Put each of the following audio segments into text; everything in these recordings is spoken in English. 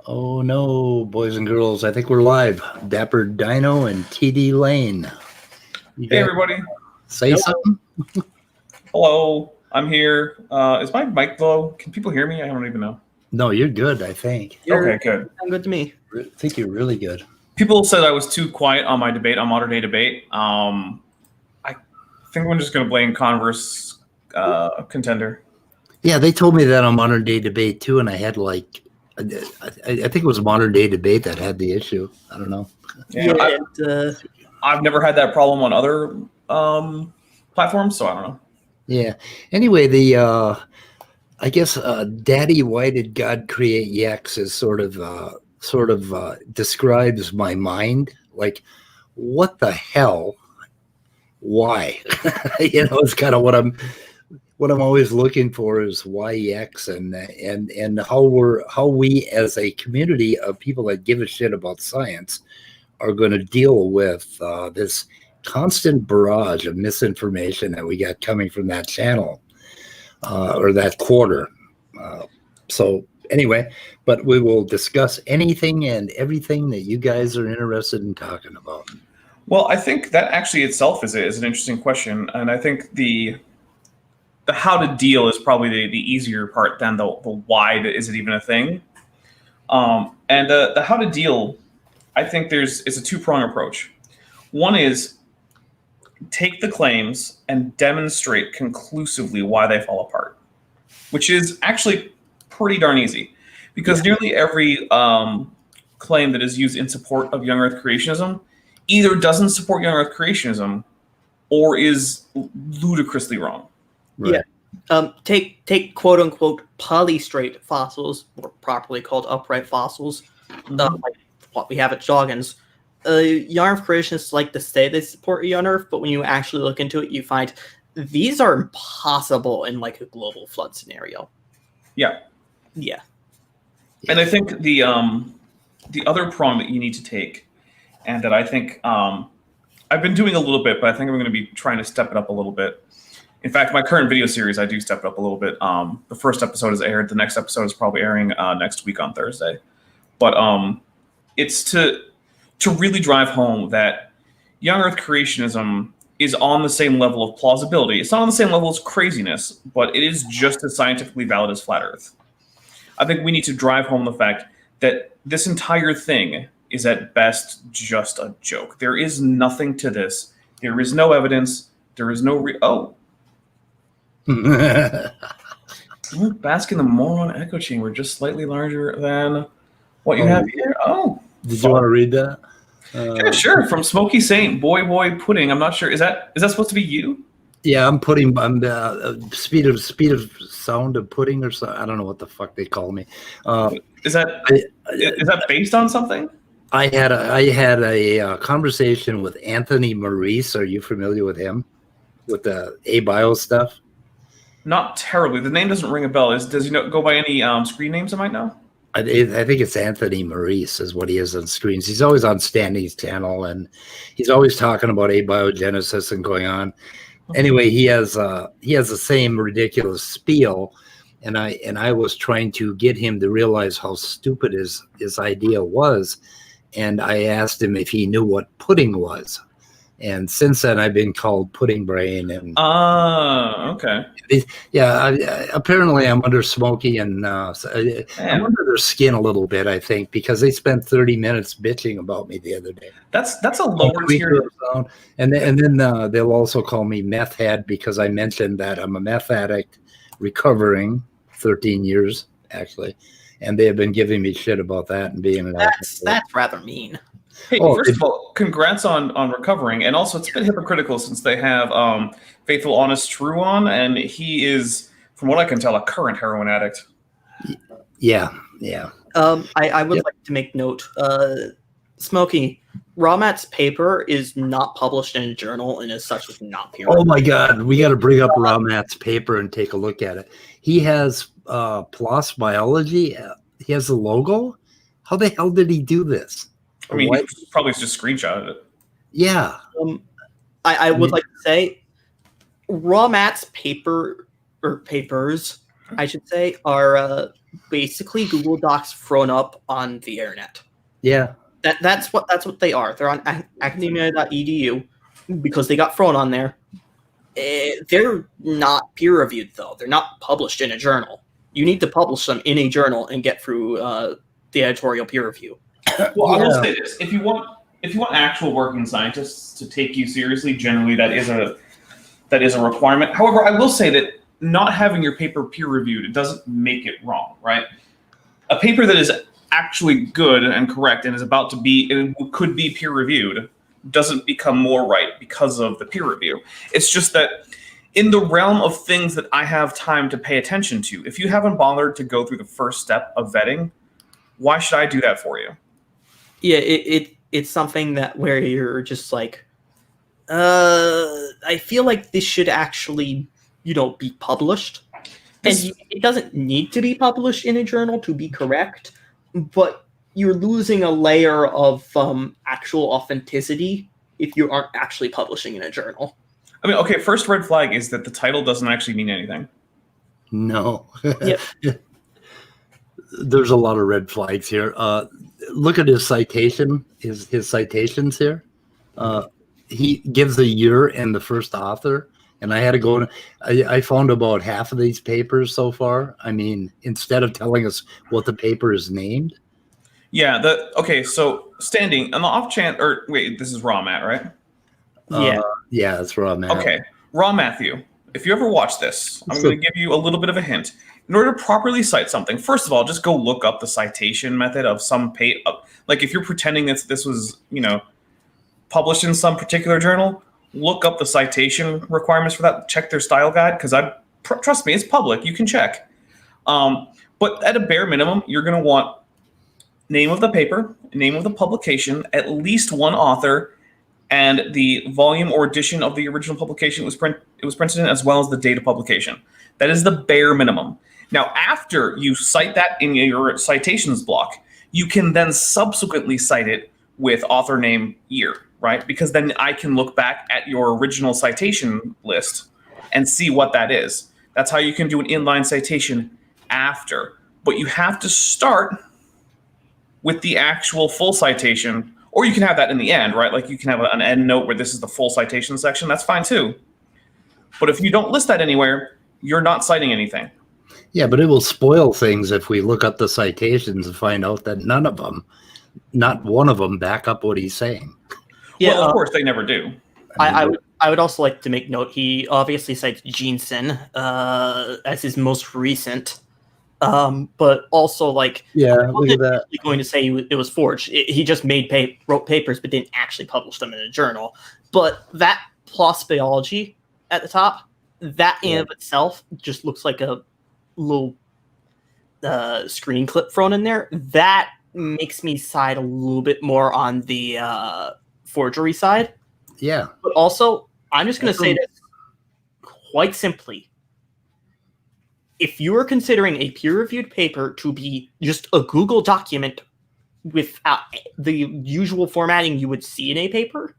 Oh no, boys and girls, I think we're live. Dapper Dino and TDLane. You Hey guys everybody. say Hello. something? Hello. I'm here. Is my mic low? Can people hear me? I don't even know. No, you're good, I think. Okay, good. Sound good to me. I think you're really good. People said I was too quiet on my debate, on modern day debate. I think I'm just going to blame Converse contender. Yeah, they told me that on Modern Day Debate too, and I had like, I think it was Modern Day Debate that had the issue. I don't know. Yeah, I've never had that problem on other platforms, so I don't know. Yeah. Anyway, I guess Daddy, why did God create YECs is sort of describes my mind. Like, what the hell? Why? It's kind of what I'm always looking for is YEX and how we as a community of people that give a shit about science are going to deal with this constant barrage of misinformation that we got coming from that channel or that quarter. So anyway, but we will discuss anything and everything that you guys are interested in talking about. Well, I think that actually itself is an interesting question, and I think the how to deal is probably the easier part than the why is it even a thing. And the how to deal, I think it's a two-pronged approach. One is take the claims and demonstrate conclusively why they fall apart, which is actually pretty darn easy, because nearly every claim that is used in support of young Earth creationism either doesn't support young Earth creationism or is ludicrously wrong. Right. Yeah. Take quote unquote polystrate fossils, or properly called upright fossils, like what we have at Joggins. Young Earth creationists like to say they support young Earth, but when you actually look into it, you find these are impossible in like a global flood scenario. Yeah. Yeah. And I think the other prong that you need to take, and that I think I've been doing a little bit, but I think I'm going to be trying to step it up a little bit. In fact, my current video series, I do step it up a little bit. The first episode is aired. The next episode is probably airing next week on Thursday. But it's to really drive home that young Earth creationism is on the same level of plausibility. It's not on the same level as craziness, but it is just as scientifically valid as flat Earth. I think we need to drive home the fact that this entire thing is at best just a joke. There is nothing to this. There is no evidence. There is no bask in the moron echo chamber, just slightly larger than what you have here. Oh, did you want to read that? Yeah, sure. From Smoky Saint, boy pudding. I'm not sure. Is that supposed to be you? Yeah, I'm speed of sound of pudding or something. I don't know what the fuck they call me. Is that based on something? I had a conversation with Anthony Maurice. Are you familiar with him? With the ABio stuff? Not terribly. The name doesn't ring a bell. Does he go by any screen names I might know? I think it's Anthony Maurice is what he is on screens. He's always on Standing's channel, and he's always talking about abiogenesis and going on. Anyway, he has the same ridiculous spiel, and I was trying to get him to realize how stupid his idea was, and I asked him if he knew what pudding was. And since then, I've been called pudding brain. And okay. Yeah, apparently I'm under Smokey, and I'm under their skin a little bit, I think, because they spent 30 minutes bitching about me the other day. That's a lower tier. And then they'll also call me meth head because I mentioned that I'm a meth addict recovering 13 years, actually. And they have been giving me shit about that and being an That's rather mean. Hey, first of all, congrats on recovering, and also it's a bit hypocritical since they have Faithful Honest True on, and he is, from what I can tell, a current heroin addict. Yeah. I would like to make note, Smokey, Ramat's paper is not published in a journal and as such is not peer reviewed. Oh my God, we got to bring up Ramat's paper and take a look at it. He has PLOS Biology. He has the logo. How the hell did he do this? I mean, he probably just screenshotted it. Yeah. I would like to say Ramat's paper or papers I should say, are basically Google Docs thrown up on the internet. Yeah. That's what they are. They're on academia.edu because they got thrown on there. They're not peer reviewed though. They're not published in a journal. You need to publish them in a journal and get through the editorial peer review. Well, I will say this: if you want actual working scientists to take you seriously, generally that is a requirement. However, I will say that not having your paper peer reviewed, it doesn't make it wrong, right? A paper that is actually good and correct and is about to be, and could be peer reviewed, doesn't become more right because of the peer review. It's just that in the realm of things that I have time to pay attention to, if you haven't bothered to go through the first step of vetting, why should I do that for you? Yeah, it's something that where you're just like, I feel like this should actually, be published. And it doesn't need to be published in a journal to be correct, but you're losing a layer of actual authenticity if you aren't actually publishing in a journal. I mean, okay, first red flag is that the title doesn't actually mean anything. No. Yep. There's a lot of red flags here. Look at his citation, his citations here. He gives a year and the first author, and I had to go. I found about half of these papers so far. I mean, instead of telling us what the paper is named. Yeah. Okay. So standing on the off chance, or wait, this is raw Matt, right? Yeah. Yeah, that's raw Matt. Okay, raw Matthew. If you ever watch this, I'm going to give you a little bit of a hint. In order to properly cite something, first of all, just go look up the citation method of some like if you're pretending that this was, published in some particular journal, look up the citation requirements for that. Check their style guide, because trust me, it's public. You can check. But at a bare minimum, you're going to want name of the paper, name of the publication, at least one author, and the volume or edition of the original publication it was printed in, as well as the date of publication. That is the bare minimum. Now, after you cite that in your citations block, you can then subsequently cite it with author name, year, right? Because then I can look back at your original citation list and see what that is. That's how you can do an inline citation after. But you have to start with the actual full citation. Or you can have that in the end, right? Like you can have an end note where this is the full citation section. That's fine too. But if you don't list that anywhere, you're not citing anything. Yeah, but it will spoil things if we look up the citations and find out that not one of them back up what he's saying. Yeah, well, of course they never do. I would also like to make note, he obviously cites Jensen as his most recent. But also, like, yeah, look at that. Going to say it was forged. He just wrote papers, but didn't actually publish them in a journal. But that PLOS biology at the top, that in of itself just looks like a little screen clip thrown in there. That makes me side a little bit more on the forgery side. Yeah. But also, I'm just going to say this quite simply. If you are considering a peer-reviewed paper to be just a Google document without the usual formatting you would see in a paper,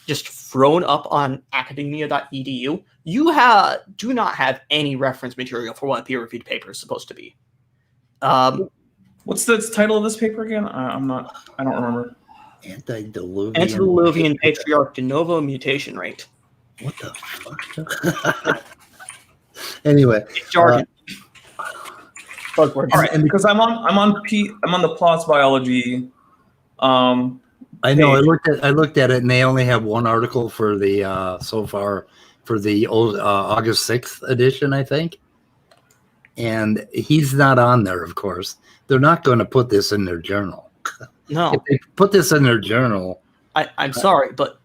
just thrown up on academia.edu, you do not have any reference material for what a peer-reviewed paper is supposed to be. What's the title of this paper again? I don't remember. Antediluvian patriarch de novo mutation rate. What the fuck? Anyway, it's jargon. Buzzwords. All right, because I'm on the PLOS biology. I know. I looked at it, and they only have one article for the so far for the August 6th edition, I think. And he's not on there, of course. They're not going to put this in their journal. No. If they put this in their journal, I'm sorry, but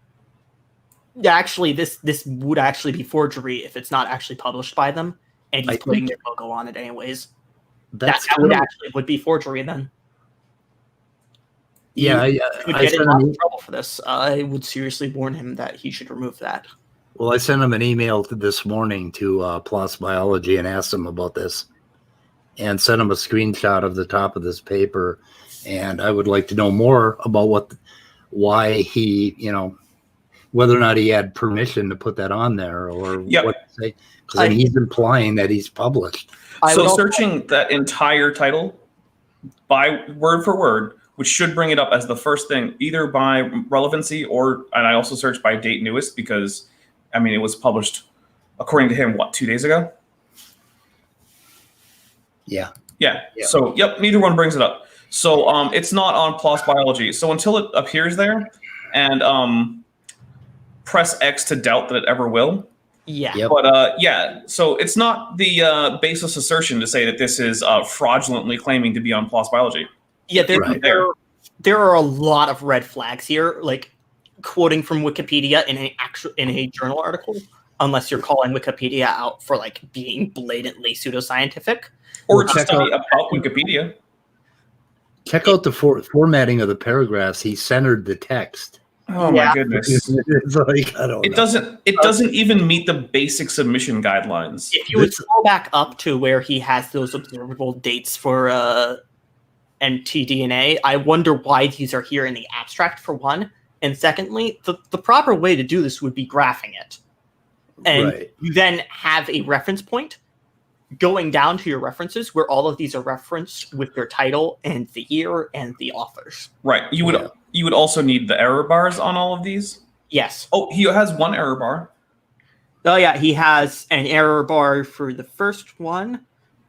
actually, this would actually be forgery if it's not actually published by them, and he's putting their logo on it anyways. That would be forgery then. Yeah, I would get in a lot of trouble for this. I would seriously warn him that he should remove that. Well, I sent him an email this morning to PLOS Biology and asked him about this, and sent him a screenshot of the top of this paper. And I would like to know more about why he, whether or not he had permission to put that on there or what to say. Because then he's implying that he's published. So searching that entire title by word for word, which should bring it up as the first thing, either by relevancy and I also searched by date newest because, I mean, it was published, according to him, 2 days ago? Yeah. So, neither one brings it up. So it's not on PLOS Biology. So until it appears there, and press X to doubt that it ever will. Yeah. Yep. But so it's not the baseless assertion to say that this is fraudulently claiming to be on PLOS Biology. Yeah, there are a lot of red flags here, like quoting from Wikipedia in a journal article, unless you're calling Wikipedia out for like being blatantly pseudoscientific. Or to study about Wikipedia. Check out the formatting of the paragraphs. He centered the text. Oh my goodness! It's like, I don't know. It doesn't even meet the basic submission guidelines. If you would scroll back up to where he has those observable dates for TDLane, I wonder why these are here in the abstract, for one, and secondly, the proper way to do this would be graphing it, and you then have a reference point going down to your references where all of these are referenced with their title and the year and the authors. Right. You would also need the error bars on all of these. Yes. Oh, he has one error bar. Oh yeah, he has an error bar for the first one.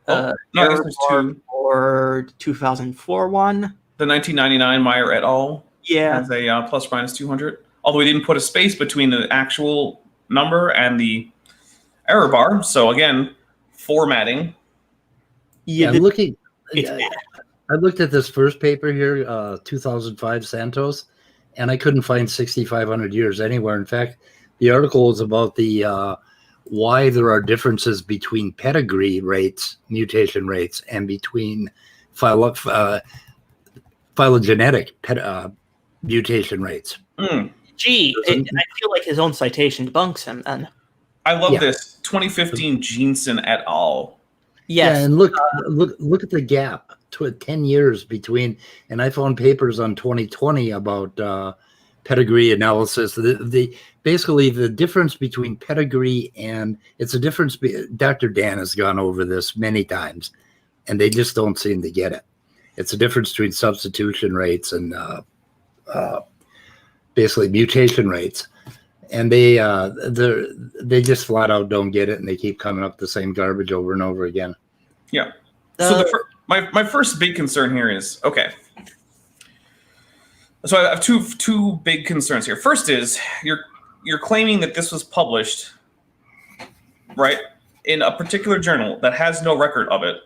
No, I guess there's two. For 2004 one. The 1999 Meyer et al. Yeah. Has a plus minus 200. Although he didn't put a space between the actual number and the error bar. So again, formatting. Yeah, I looked at this first paper here, 2005 Santos, and I couldn't find 6,500 years anywhere. In fact, the article is about the why there are differences between pedigree rates, mutation rates, and between phylogenetic mutation rates. Gee, I feel like his own citation debunks him then. I love this 2015 Jeanson et al. Yes. Yeah, and look at the gap to 10 years between, and I found papers on 2020 about pedigree analysis. Basically the difference between pedigree and it's a difference. Dr. Dan has gone over this many times, and they just don't seem to get it. It's a difference between substitution rates and basically mutation rates. And they just flat out don't get it, and they keep coming up the same garbage over and over again. Yeah. So my first big concern here is, okay. So I have two big concerns here. First is you're claiming that this was published, right, in a particular journal that has no record of it,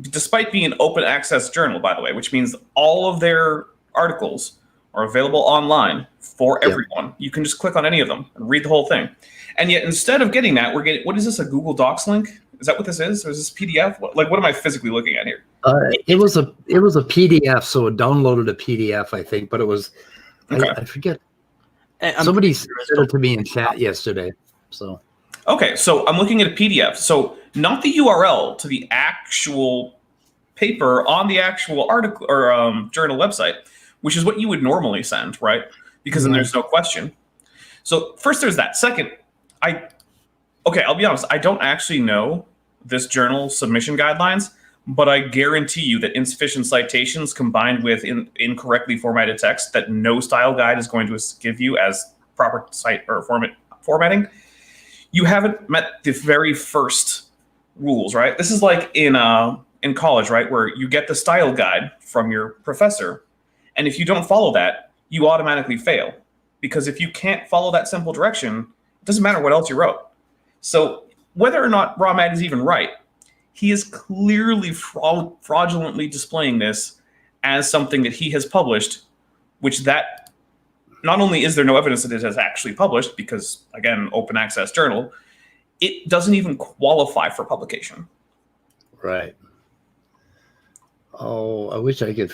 despite being an open access journal, by the way, which means all of their articles are available online for everyone. You can just click on any of them and read the whole thing. And yet, instead of getting that, we're getting, what is this, a Google Docs link? Is that what this is? Or is this PDF? What am I physically looking at here? It was a PDF, so it downloaded a PDF, I think, but it was, I forget. Somebody said it to me in chat yesterday. So okay, so I'm looking at a PDF. So not the URL to the actual paper on the actual article or journal website, which is what you would normally send, right? Because then there's no question. So first there's that. Second, I'll be honest, I don't actually know this journal submission guidelines, but I guarantee you that insufficient citations combined with incorrectly formatted text that no style guide is going to give you as proper site or formatting, you haven't met the very first rules, right? This is like in college, right, where you get the style guide from your professor, and if you don't follow that, you automatically fail. Because if you can't follow that simple direction, it doesn't matter what else you wrote. So whether or not Rahmat is even right, he is clearly fraudulently displaying this as something that he has published, which that not only is there no evidence that it has actually published, because again, open access journal, it doesn't even qualify for publication. Right. Oh, I wish I could.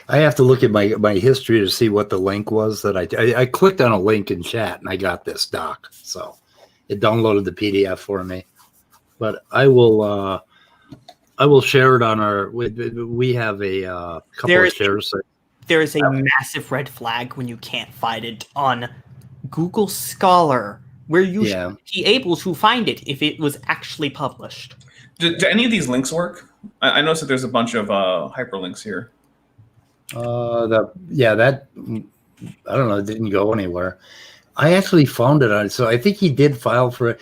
I have to look at my history to see what the link was that I clicked on a link in chat and I got this doc. So it downloaded the PDF for me. But I will share it on our. We have a couple of shares. There is a massive red flag when you can't find it on Google Scholar, where you Yeah. should be able to find it if it was actually published. Do any of these links work? I noticed that there's a bunch of hyperlinks here. That I don't know, it didn't go anywhere. I actually found it on, so I think he did file for it.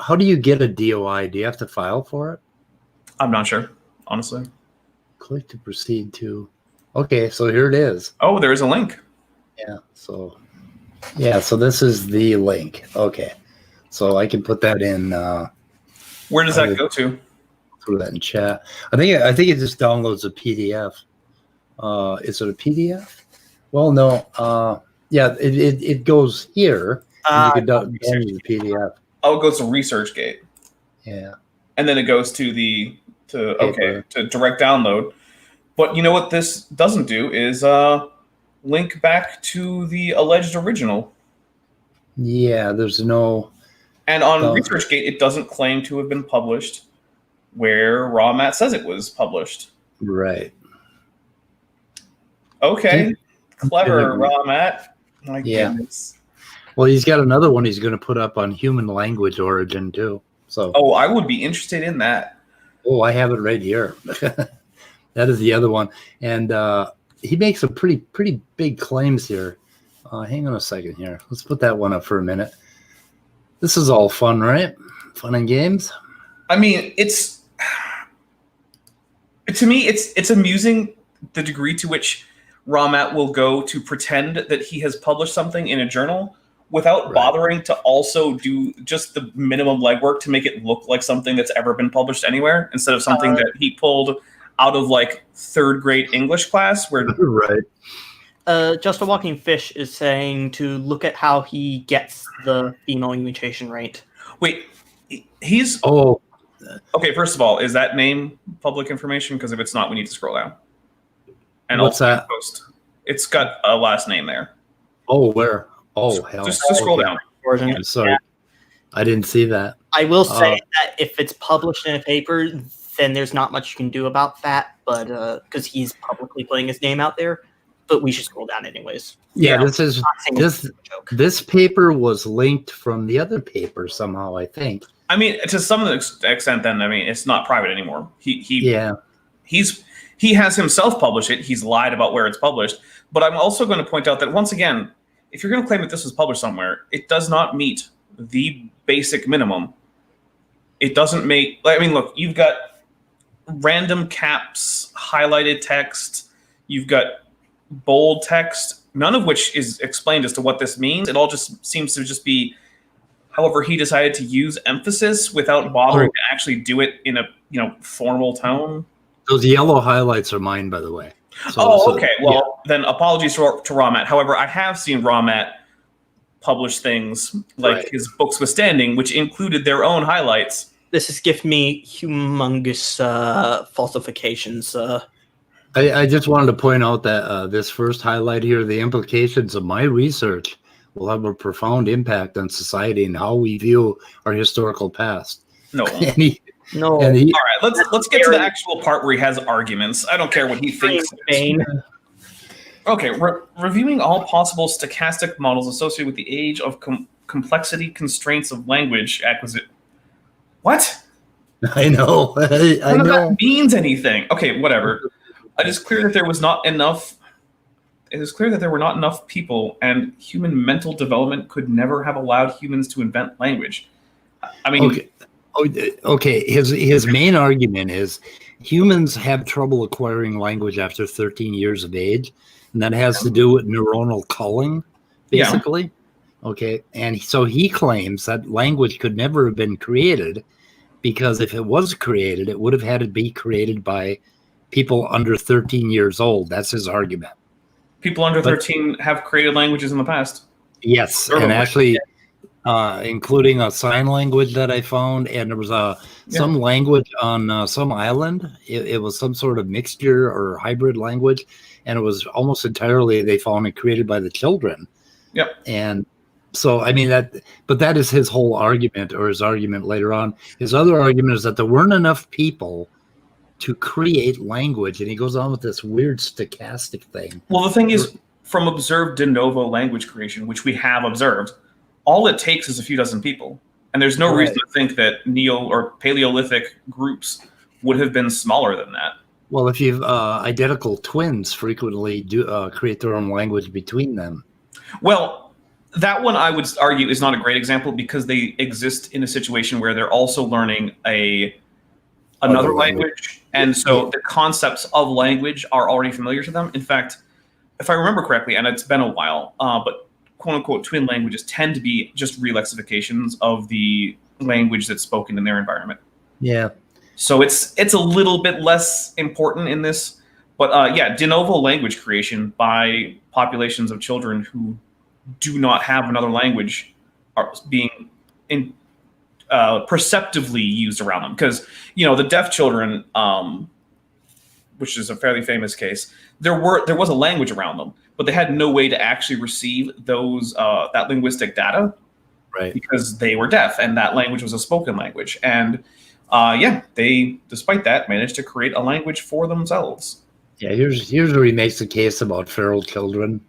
How do you get a DOI? Do you have to file for it? I'm not sure, honestly. Click to proceed to. Okay, so here it is. Oh, there is a link. So this is the link. Okay, so I can put that in. Where does that go to? Put that in chat. I think it just downloads a PDF. Is it a PDF? Well, no. It goes here. And you can download the PDF. Oh, it goes to ResearchGate. Yeah. And then it goes to to direct download. But you know what this doesn't do is link back to the alleged original. Yeah, there's no. And on ResearchGate, it doesn't claim to have been published where RawMat says it was published. Right. Okay. Clever, RawMat. My goodness. Well, he's got another one he's going to put up on human language origin too. So. Oh, I would be interested in that. Oh, I have it right here. That is the other one, and he makes some pretty big claims here. Hang on a second here. Let's put that one up for a minute. This is all fun, right? Fun and games. I mean, to me, it's amusing the degree to which RawMat will go to pretend that he has published something in a journal without bothering to also do just the minimum legwork to make it look like something that's ever been published anywhere, instead of something that he pulled out of like third grade English class. Where Just a Walking Fish is saying to look at how he gets the female mutation rate. Wait, he's okay. First of all, is that name public information? Because if it's not, we need to scroll down. And what's that? Post. It's got a last name there. Oh, where? Oh, hell. Just scroll down. I'm sorry. I didn't see that. I will say that if it's published in a paper, then there's not much you can do about that, but because he's publicly putting his name out there. But we should scroll down anyways. Yeah, this paper was linked from the other paper somehow, I think. I mean, to some extent, then I mean, it's not private anymore. He has himself published it. He's lied about where it's published. But I'm also going to point out that once again, if you're going to claim that this was published somewhere, it does not meet the basic minimum. It doesn't make. I mean, look, you've got random caps, highlighted text. You've got bold text, none of which is explained as to what this means. It all just seems to just be however he decided to use emphasis without bothering to actually do it in a formal tone. Those yellow highlights are mine, by the way. Okay. Well, then apologies to RawMat. However, I have seen RawMat publish things like his books withstanding, which included their own highlights. This has given me humongous falsifications. I just wanted to point out that this first highlight here, the implications of my research will have a profound impact on society and how we view our historical past. No. No. All right, let's get to the actual part where he has arguments. I don't care what he thinks. Okay, reviewing all possible stochastic models associated with the age of complexity constraints of language acquisition. What? I know. None of that means anything. Okay, whatever. It is clear that there was not enough. It is clear that there were not enough people, and human mental development could never have allowed humans to invent language. I mean, okay. His main argument is humans have trouble acquiring language after 13 years of age, and that has to do with neuronal culling, basically. Yeah. Okay, and so he claims that language could never have been created because if it was created, it would have had to be created by people under 13 years old. That's his argument. People under 13 have created languages in the past. Yes, and actually, including a sign language that I found, and there was some language on some island. It was some sort of mixture or hybrid language, and it was almost entirely, they found it, created by the children. Yep. And so, I mean, that is his whole argument, or his argument later on. His other argument is that there weren't enough people to create language, and he goes on with this weird stochastic thing. Well, the thing is, from observed de novo language creation, which we have observed, all it takes is a few dozen people. And there's no reason to think that Neo or Paleolithic groups would have been smaller than that. Well, if you've identical twins frequently do create their own language between them. Well, that one I would argue is not a great example because they exist in a situation where they're also learning another language. And so the concepts of language are already familiar to them. In fact, if I remember correctly, and it's been a while, but quote unquote twin languages tend to be just relexifications of the language that's spoken in their environment. Yeah. So it's a little bit less important in this. But yeah, de novo language creation by populations of children who do not have another language are being perceptively used around them. Because, the deaf children, which is a fairly famous case, there was a language around them, but they had no way to actually receive that linguistic data, right? Because they were deaf, and that language was a spoken language. And they, despite that, managed to create a language for themselves. Yeah, here's where he makes the case about feral children,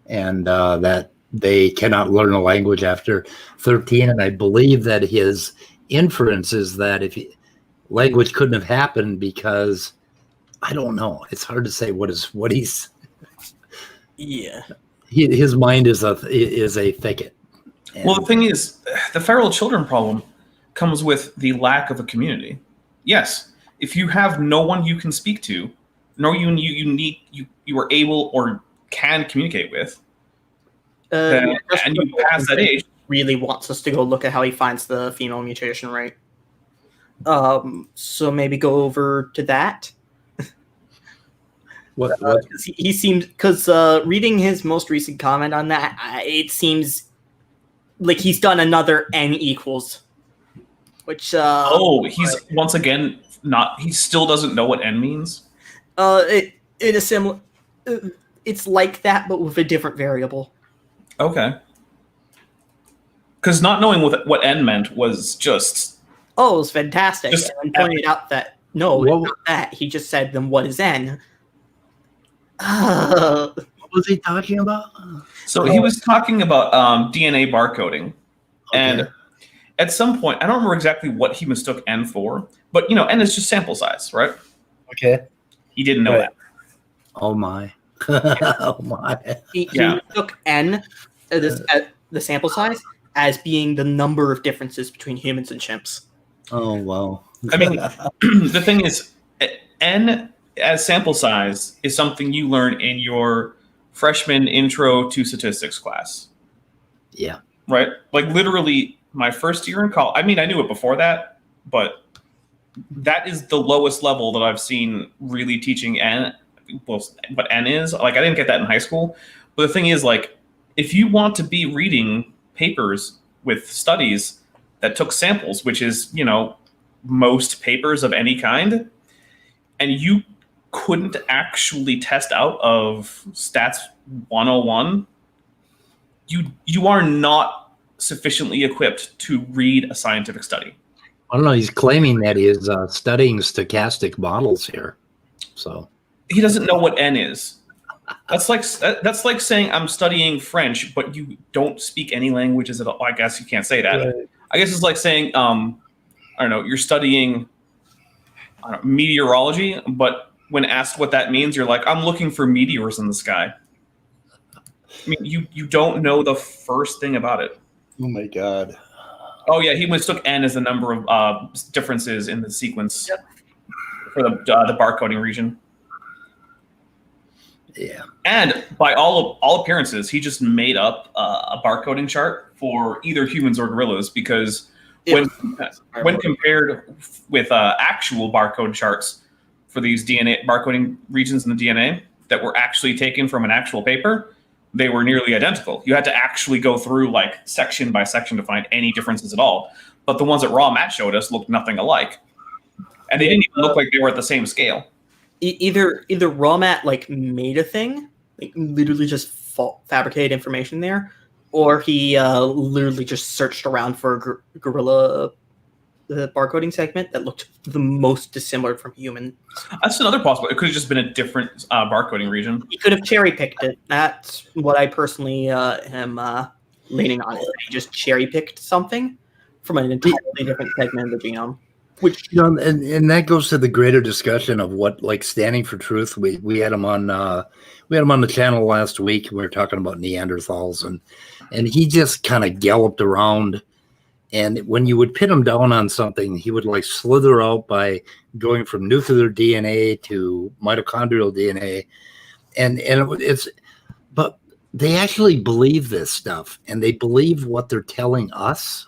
and that they cannot learn a language after 13. And I believe that his inference is that language couldn't have happened because, I don't know. It's hard to say what he's. Yeah. His mind is a thicket. And well, the thing is, the feral children problem comes with the lack of a community. Yes, if you have no one you can speak to, no you are able or can communicate with, and you pass that age. Really wants us to go look at how he finds the female mutation rate. So maybe go over to that. What? He seems, because reading his most recent comment on that, it seems like he's done another n equals, which he's once again he still doesn't know what n means. It's like that, but with a different variable. Okay. Because not knowing what n meant was just. Oh, it was fantastic. And pointed out that no, it's not that. He just said, "Then what is n?" What was he talking about? So he was talking about DNA barcoding, and at some point, I don't remember exactly what he mistook n for, but n is just sample size, right? Okay. He didn't know that. Oh my! Oh my! He took n, the sample size, as being the number of differences between humans and chimps. Oh wow! I mean, the thing is, n as sample size is something you learn in your freshman intro to statistics class. Yeah. Right? Like literally my first year in college. I mean, I knew it before that, but that is the lowest level that I've seen really teaching n. Well, what n is. Like, I didn't get that in high school. But the thing is, like, if you want to be reading papers with studies that took samples, which is, most papers of any kind, and you couldn't actually test out of Stats 101, you are not sufficiently equipped to read a scientific study. I don't know. He's claiming that he is studying stochastic models here. So he doesn't know what n is. That's like saying I'm studying French, but you don't speak any languages at all. I guess you can't say that. Right. I guess it's like saying I don't know, you're studying meteorology, but when asked what that means, you're like, I'm looking for meteors in the sky. I mean, you don't know the first thing about it. Oh my god. Oh yeah, he mistook n as the number of differences in the sequence for the barcoding region. Yeah. And by all appearances, he just made up a barcoding chart for either humans or gorillas, because when compared with actual barcode charts for these DNA barcoding regions in the DNA that were actually taken from an actual paper, they were nearly identical. You had to actually go through like section by section to find any differences at all. But the ones that Raw Matt showed us looked nothing alike. And they didn't even look like they were at the same scale. Either Raw Matt like made a thing, like literally just fabricated information there, or he literally just searched around for gorilla the barcoding segment that looked the most dissimilar from human. That's another possibility. It could have just been a different barcoding region. He could have cherry picked it. That's what I personally am leaning on. Is that he just cherry picked something from an entirely different segment of the genome. Which and that goes to the greater discussion of what, like, standing for truth. We had him on the channel last week. We were talking about Neanderthals, and he just kind of galloped around. And when you would pin him down on something, he would like slither out by going from nuclear DNA to mitochondrial DNA, but they actually believe this stuff, and they believe what they're telling us.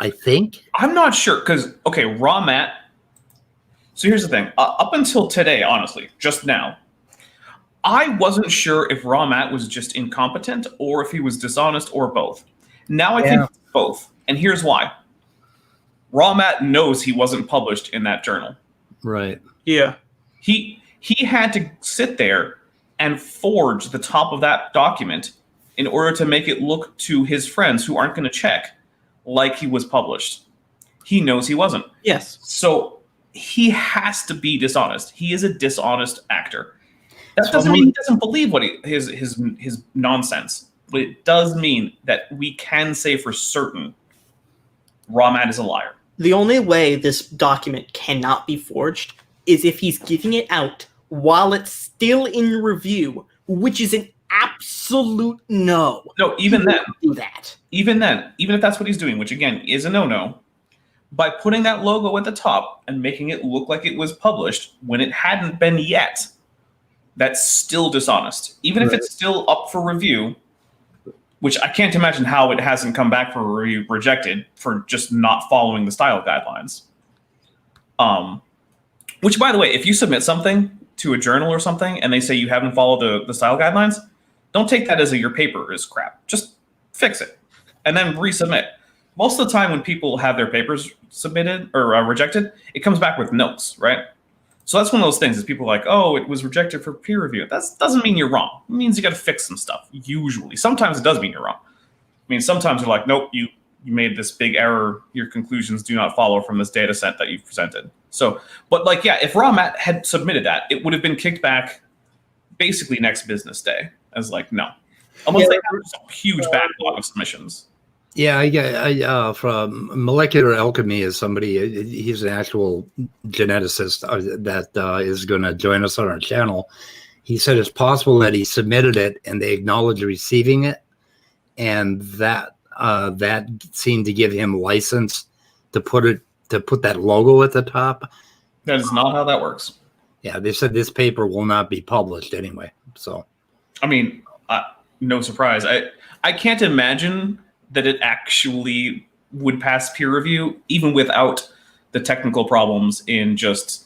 I think. I'm not sure because raw mat. So here's the thing. Up until today, honestly, just now, I wasn't sure if raw mat was just incompetent or if he was dishonest or both. Now I think it's both. And here's why. Raw mat knows he wasn't published in that journal. Right. Yeah. He had to sit there and forge the top of that document in order to make it look to his friends who aren't going to check like he was published. He knows he wasn't. Yes. So he has to be dishonest. He is a dishonest actor. That doesn't mean he doesn't believe what his nonsense, but it does mean that we can say for certain raw mat is a liar. The only way this document cannot be forged is if he's giving it out while it's still in review, which is an absolute no. No, even then, do that. Even if that's what he's doing, which again is a no-no, by putting that logo at the top and making it look like it was published when it hadn't been yet, that's still dishonest. Even if it's still up for review, which I can't imagine how it hasn't come back for review rejected for just not following the style guidelines. Which, by the way, if you submit something to a journal or something and they say you haven't followed the style guidelines, don't take that as your paper is crap. Just fix it and then resubmit. Most of the time when people have their papers submitted or rejected, it comes back with notes, right? So that's one of those things is people are like, oh, it was rejected for peer review. That doesn't mean you're wrong. It means you got to fix some stuff, usually. Sometimes it does mean you're wrong. I mean, sometimes you're like, nope, you made this big error. Your conclusions do not follow from this data set that you've presented. So, but like, yeah, if raw mat had submitted that, it would have been kicked back basically next business day as like, no. Unless they have a huge backlog of submissions. Yeah, I from Molecular Alchemy is somebody. He's an actual geneticist that is going to join us on our channel. He said it's possible that he submitted it and they acknowledged receiving it, and that seemed to give him license to put that logo at the top. That is not how that works. Yeah, they said this paper will not be published anyway. So, I mean, no surprise. I can't imagine that it actually would pass peer review, even without the technical problems in just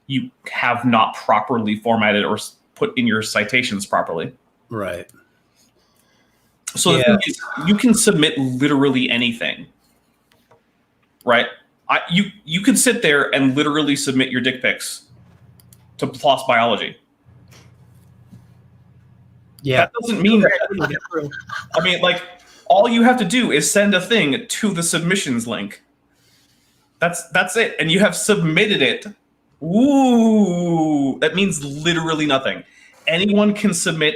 you have not properly formatted or put in your citations properly. Right. So the thing is, you can submit literally anything, right? You could sit there and literally submit your dick pics to PLOS Biology. Yeah. That doesn't mean that. I mean, like, all you have to do is send a thing to the submissions link. That's it. And you have submitted it. Ooh, that means literally nothing. Anyone can submit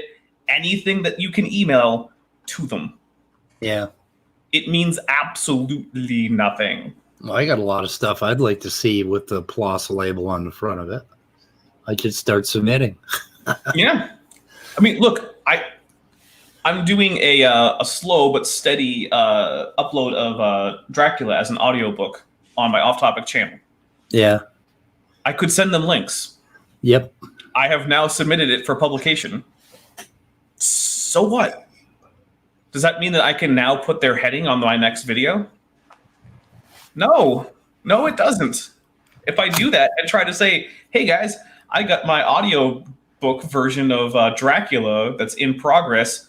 anything that you can email to them. Yeah. It means absolutely nothing. Well, I got a lot of stuff I'd like to see with the PLOS label on the front of it. I could start submitting. Yeah. I mean, look, I'm doing a slow but steady upload of Dracula as an audiobook on my off-topic channel. Yeah. I could send them links. Yep. I have now submitted it for publication. So what? Does that mean that I can now put their heading on my next video? No, it doesn't. If I do that and try to say, hey guys, I got my audio book version of Dracula that's in progress,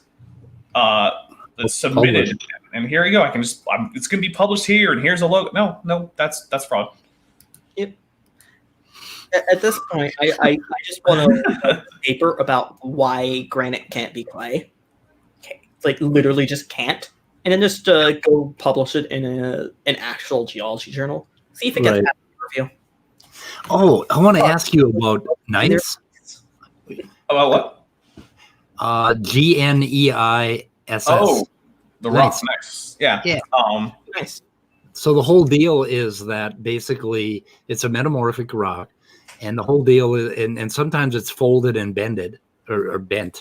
that's submitted, and here you go. It's going to be published here, and here's a logo. No, that's fraud. Yep. At this point, I just want to write a paper about why granite can't be clay. Okay. Like literally just can't, and then just go publish it in an actual geology journal. See if it gets Right. past the review. Oh, I want to ask you about Nice. About what? GNEISS. Oh, the rock. Nice. Nice. Yeah. Yeah. Nice. So the whole deal is that basically it's a metamorphic rock, and the whole deal is, and sometimes it's folded and bended or bent,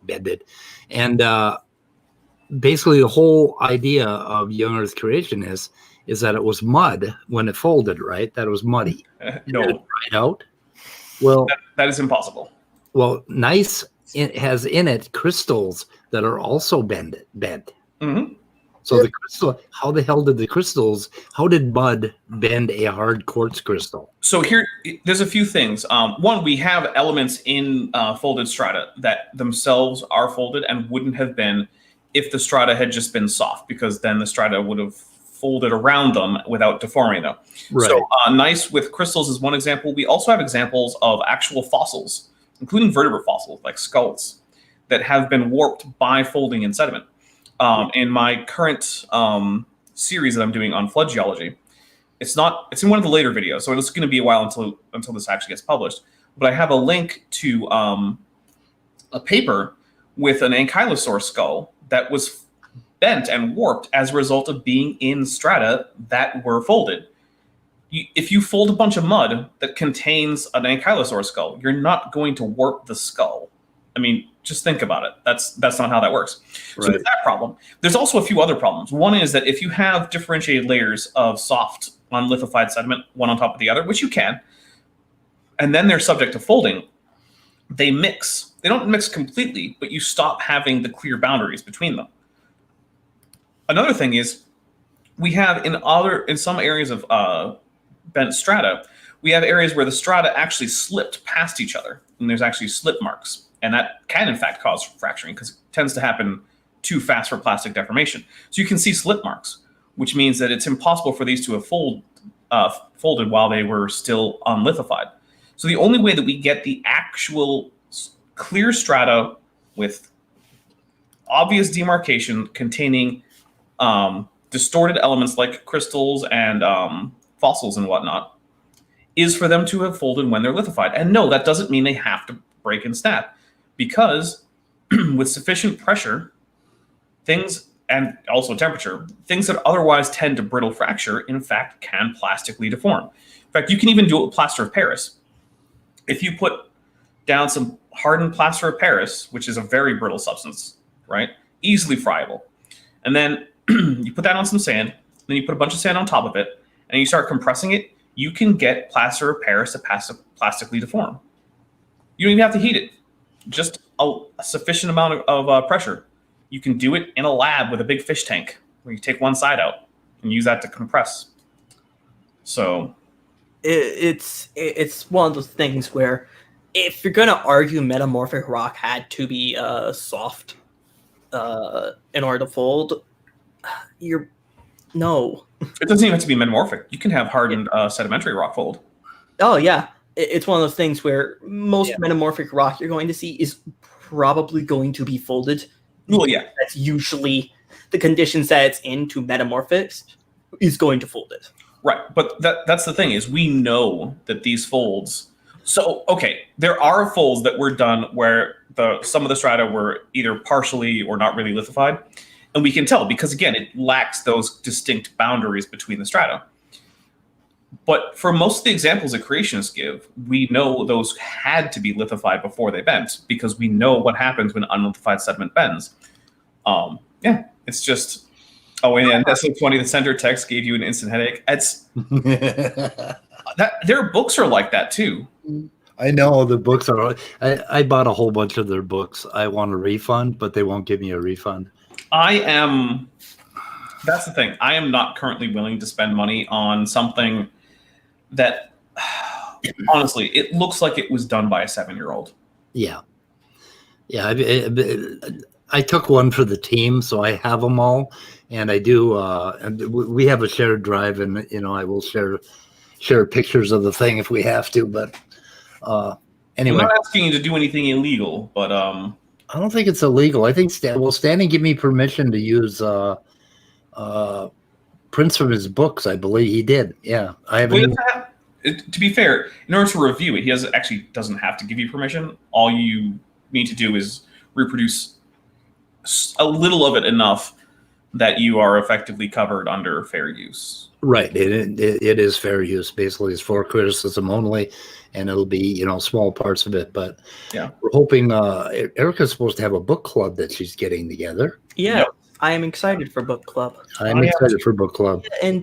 bended, and basically the whole idea of young Earth creation is that it was mud when it folded, right? That it was muddy. No, And it dried out. Well, that is impossible. well, Nice it has in it crystals that are also bent. Mhm. So the crystal, how the hell did the crystals? How did mud bend a hard quartz crystal? So here, there's a few things. One, we have elements in folded strata that themselves are folded and wouldn't have been if the strata had just been soft, because then the strata would have folded around them without deforming them. Right. So Nice with crystals is one example. We also have examples of actual fossils, including vertebrate fossils like skulls, that have been warped by folding in sediment. In my current series that I'm doing on flood geology, it's in one of the later videos, so it's going to be a while until this actually gets published. But I have a link to a paper with an ankylosaur skull that was bent and warped as a result of being in strata that were folded. If you fold a bunch of mud that contains an ankylosaur skull, you're not going to warp the skull. I mean, just think about it. That's not how that works. Right. So there's that problem. There's also a few other problems. One is that if you have differentiated layers of soft unlithified sediment, one on top of the other, which you can, and then they're subject to folding, they mix. They don't mix completely, but you stop having the clear boundaries between them. Another thing is we have in some areas of bent strata, we have areas where the strata actually slipped past each other, and there's actually slip marks. And that can, in fact, cause fracturing because it tends to happen too fast for plastic deformation. So you can see slip marks, which means that it's impossible for these to have folded while they were still unlithified. So the only way that we get the actual clear strata with obvious demarcation containing distorted elements like crystals and fossils and whatnot is for them to have folded when they're lithified. And no, that doesn't mean they have to break and snap, because with sufficient pressure, things, and also temperature, things that otherwise tend to brittle fracture, in fact, can plastically deform. In fact, you can even do it with plaster of Paris. If you put down some hardened plaster of Paris, which is a very brittle substance, right? Easily friable. And then you put that on some sand, then you put a bunch of sand on top of it, and you start compressing it, you can get plaster of Paris to plastically deform. You don't even have to heat it. Just a sufficient amount of pressure. You can do it in a lab with a big fish tank where you take one side out and use that to compress. So it's one of those things where if you're going to argue metamorphic rock had to be soft in order to fold, no. It doesn't even have to be metamorphic. You can have hardened sedimentary rock fold. Oh, yeah. It's one of those things where most metamorphic rock you're going to see is probably going to be folded. Well, yeah. That's usually the conditions that it's in to metamorphics is going to fold it. Right. But that's the thing is we know that these folds. So, okay, there are folds that were done where some of the strata were either partially or not really lithified. And we can tell because, again, it lacks those distinct boundaries between the strata. But for most of the examples that creationists give, we know those had to be lithified before they bent because we know what happens when unlithified sediment bends. Yeah, it's just... Oh, and that's so funny. The center text gave you an instant headache. Their books are like that, too. I know the books are... I bought a whole bunch of their books. I want a refund, but they won't give me a refund. That's the thing. I am not currently willing to spend money on something that, honestly, it looks like it was done by a 7-year-old. Yeah. Yeah. I took one for the team, so I have them all. And I do, and we have a shared drive, and, I will share pictures of the thing if we have to. But anyway. I'm not asking you to do anything illegal, but... I don't think it's illegal. I think Stanley give me permission to use prints from his books. I believe he did. Yeah, I haven't. Well, even- to be fair, in order to review it, he doesn't have to give you permission. All you need to do is reproduce a little of it enough that you are effectively covered under fair use. Right. It is fair use. Basically, it's for criticism only, and it'll be small parts of it. But Yeah, we're hoping. Erica's supposed to have a book club that she's getting together. Yeah, Yep. I am excited for book club. I'm excited for book club. And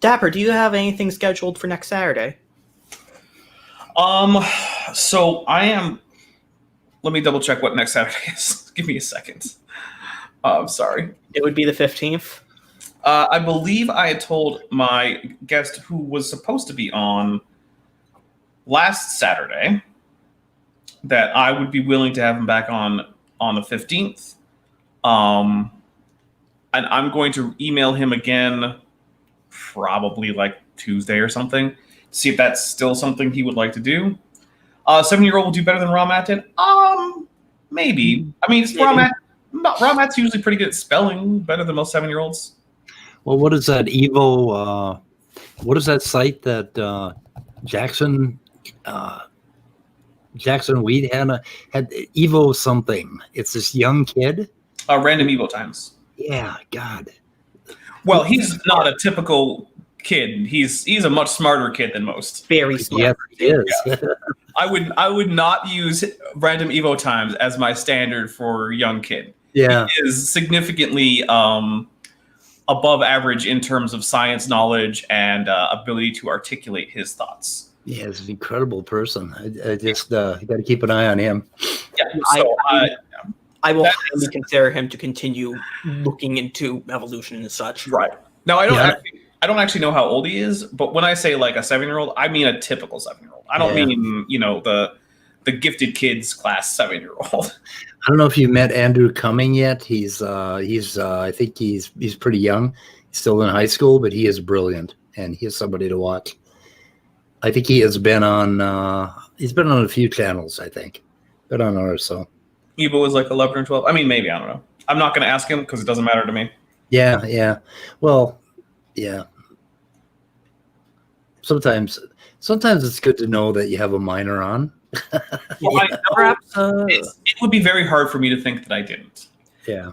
Dapper, do you have anything scheduled for next Saturday? So I am. Let me double check what next Saturday is. Give me a second. I'm sorry. It would be the 15th. I believe I had told my guest who was supposed to be on last Saturday that I would be willing to have him back on the 15th. And I'm going to email him again probably like Tuesday or something to see if that's still something he would like to do. 7-year-old will do better than Ramat did? Maybe. I mean, Ramat's usually pretty good at spelling, better than most 7-year-olds. Well, what is that Evo? What is that site that Jackson Weed had Evo something? It's this young kid. Random Evo times. Yeah, God. Well, he's not a typical kid. He's a much smarter kid than most. Very smart. Yes, he is. Yeah. I would not use Random Evo times as my standard for young kid. Yeah. He is significantly above average in terms of science knowledge and ability to articulate his thoughts. Yeah, he's an incredible person. I just got to keep an eye on him. Yeah, so I will highly consider him to continue looking into evolution and such. right now, I don't actually know how old he is, but when I say like a 7-year-old, I mean a typical 7-year-old. I don't mean the gifted kids class 7-year-old. I don't know if you met Andrew Cumming yet. He's I think he's pretty young. He's still in high school, but he is brilliant, and he is somebody to watch. I think he has been on. He's been on a few channels. I think, been on ours. So Evo is like 11 or 12. I mean, maybe, I don't know. I'm not going to ask him because it doesn't matter to me. Yeah. Well, yeah. Sometimes it's good to know that you have a minor on. Well, Perhaps, it would be very hard for me to think that I didn't. Yeah.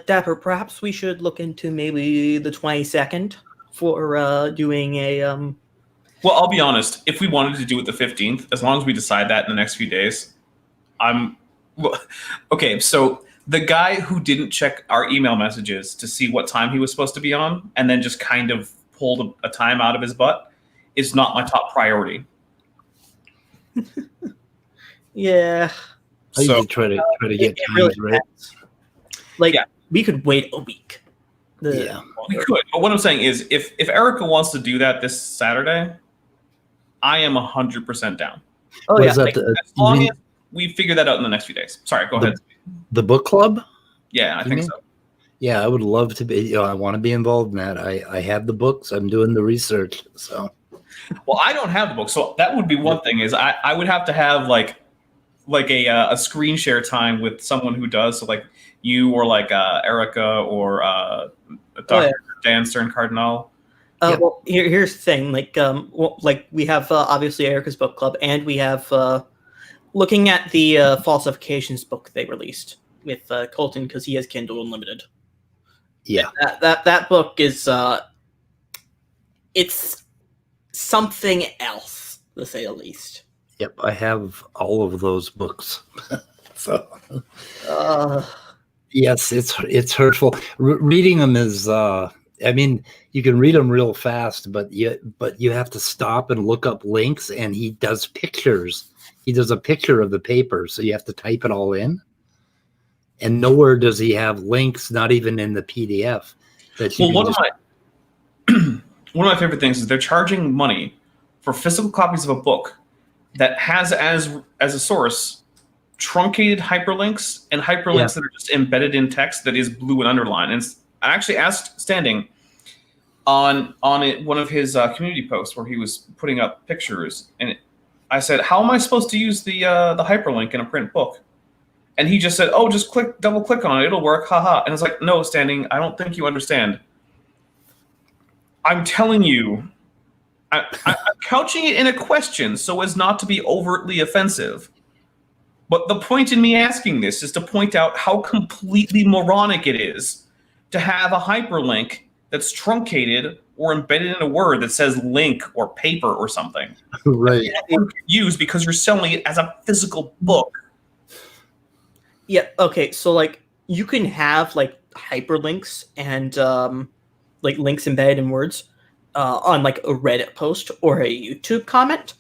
Dapper, perhaps we should look into maybe the 22nd for doing a. Well, I'll be honest. If we wanted to do it the 15th, as long as we decide that in the next few days, okay. So the guy who didn't check our email messages to see what time he was supposed to be on, and then just kind of pulled a time out of his butt, is not my top priority. Yeah. I So usually try to get It really times right. depends. Like, Yeah. we could wait a week. Yeah. we could. But what I'm saying is, if Erica wants to do that this Saturday, I am 100% down. Oh, What yeah. is that, Like, as long as we figure that out in the next few days. Sorry, go ahead. the book club? Yeah, I think mean? so. Yeah, I would love to be. I want to be involved in that. I have the books. I'm doing the research. So Well, I don't have the book, so that would be one thing. Is I would have to have like a screen share time with someone who does. So like you or like Erica or Dr. Dan Stern Cardinal. Well, here's the thing. Like we have obviously Erica's book club, and we have looking at the falsifications book they released with Colton because he has Kindle Unlimited. yeah, That book is it's something else, to say the least. yep. I have all of those books. So yes, it's hurtful. Reading them is. I mean, you can read them real fast, but you have to stop and look up links. And he does pictures. He does a picture of the paper, so you have to type it all in. And nowhere does he have links, not even in the PDF. Well, one of my favorite things is they're charging money for physical copies of a book that has as a source truncated hyperlinks and hyperlinks that are just embedded in text that is blue and underlined. And I actually asked Standing on one of his community posts where he was putting up pictures, and I said, "How am I supposed to use the hyperlink in a print book?" And he just said, "Oh, just double click on it, it'll work, haha." And I was like, "No, Standing, I don't think you understand. I'm telling you, I'm couching it in a question so as not to be overtly offensive. But the point in me asking this is to point out how completely moronic it is to have a hyperlink that's truncated or embedded in a word that says link or paper or something. Right. Used because you're selling it as a physical book. Yeah. Okay. So like you can have like hyperlinks and like links embedded in words on like a Reddit post or a YouTube comment,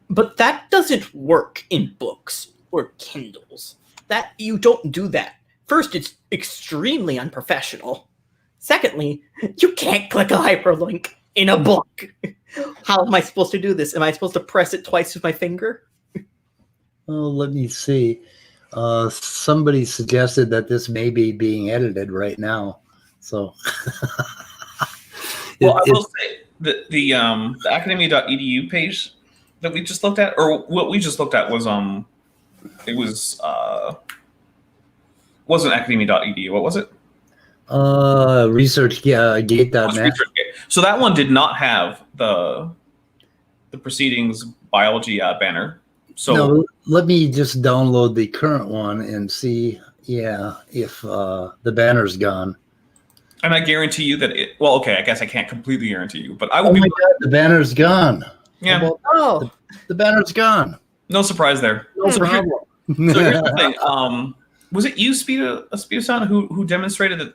but that doesn't work in books or Kindles. That you don't do that. First, it's extremely unprofessional. Secondly, you can't click a hyperlink in a book. How am I supposed to do this? Am I supposed to press it twice with my finger? Well, let me see. Somebody suggested that this may be being edited right now. So, well, I will say that the academia.edu page that we just looked at, or what we just looked at was it was wasn't academia.edu. What was it? ResearchGate.net. So that one did not have the proceedings biology banner. So no, let me just download the current one and see, if the banner's gone. And I guarantee you that it. Well, okay, I guess I can't completely guarantee you, but I will. Oh my God, the banner's gone. Yeah. Oh, the banner's gone. No surprise there. No problem. So here's the thing. Was it you, Speedo-san, who demonstrated that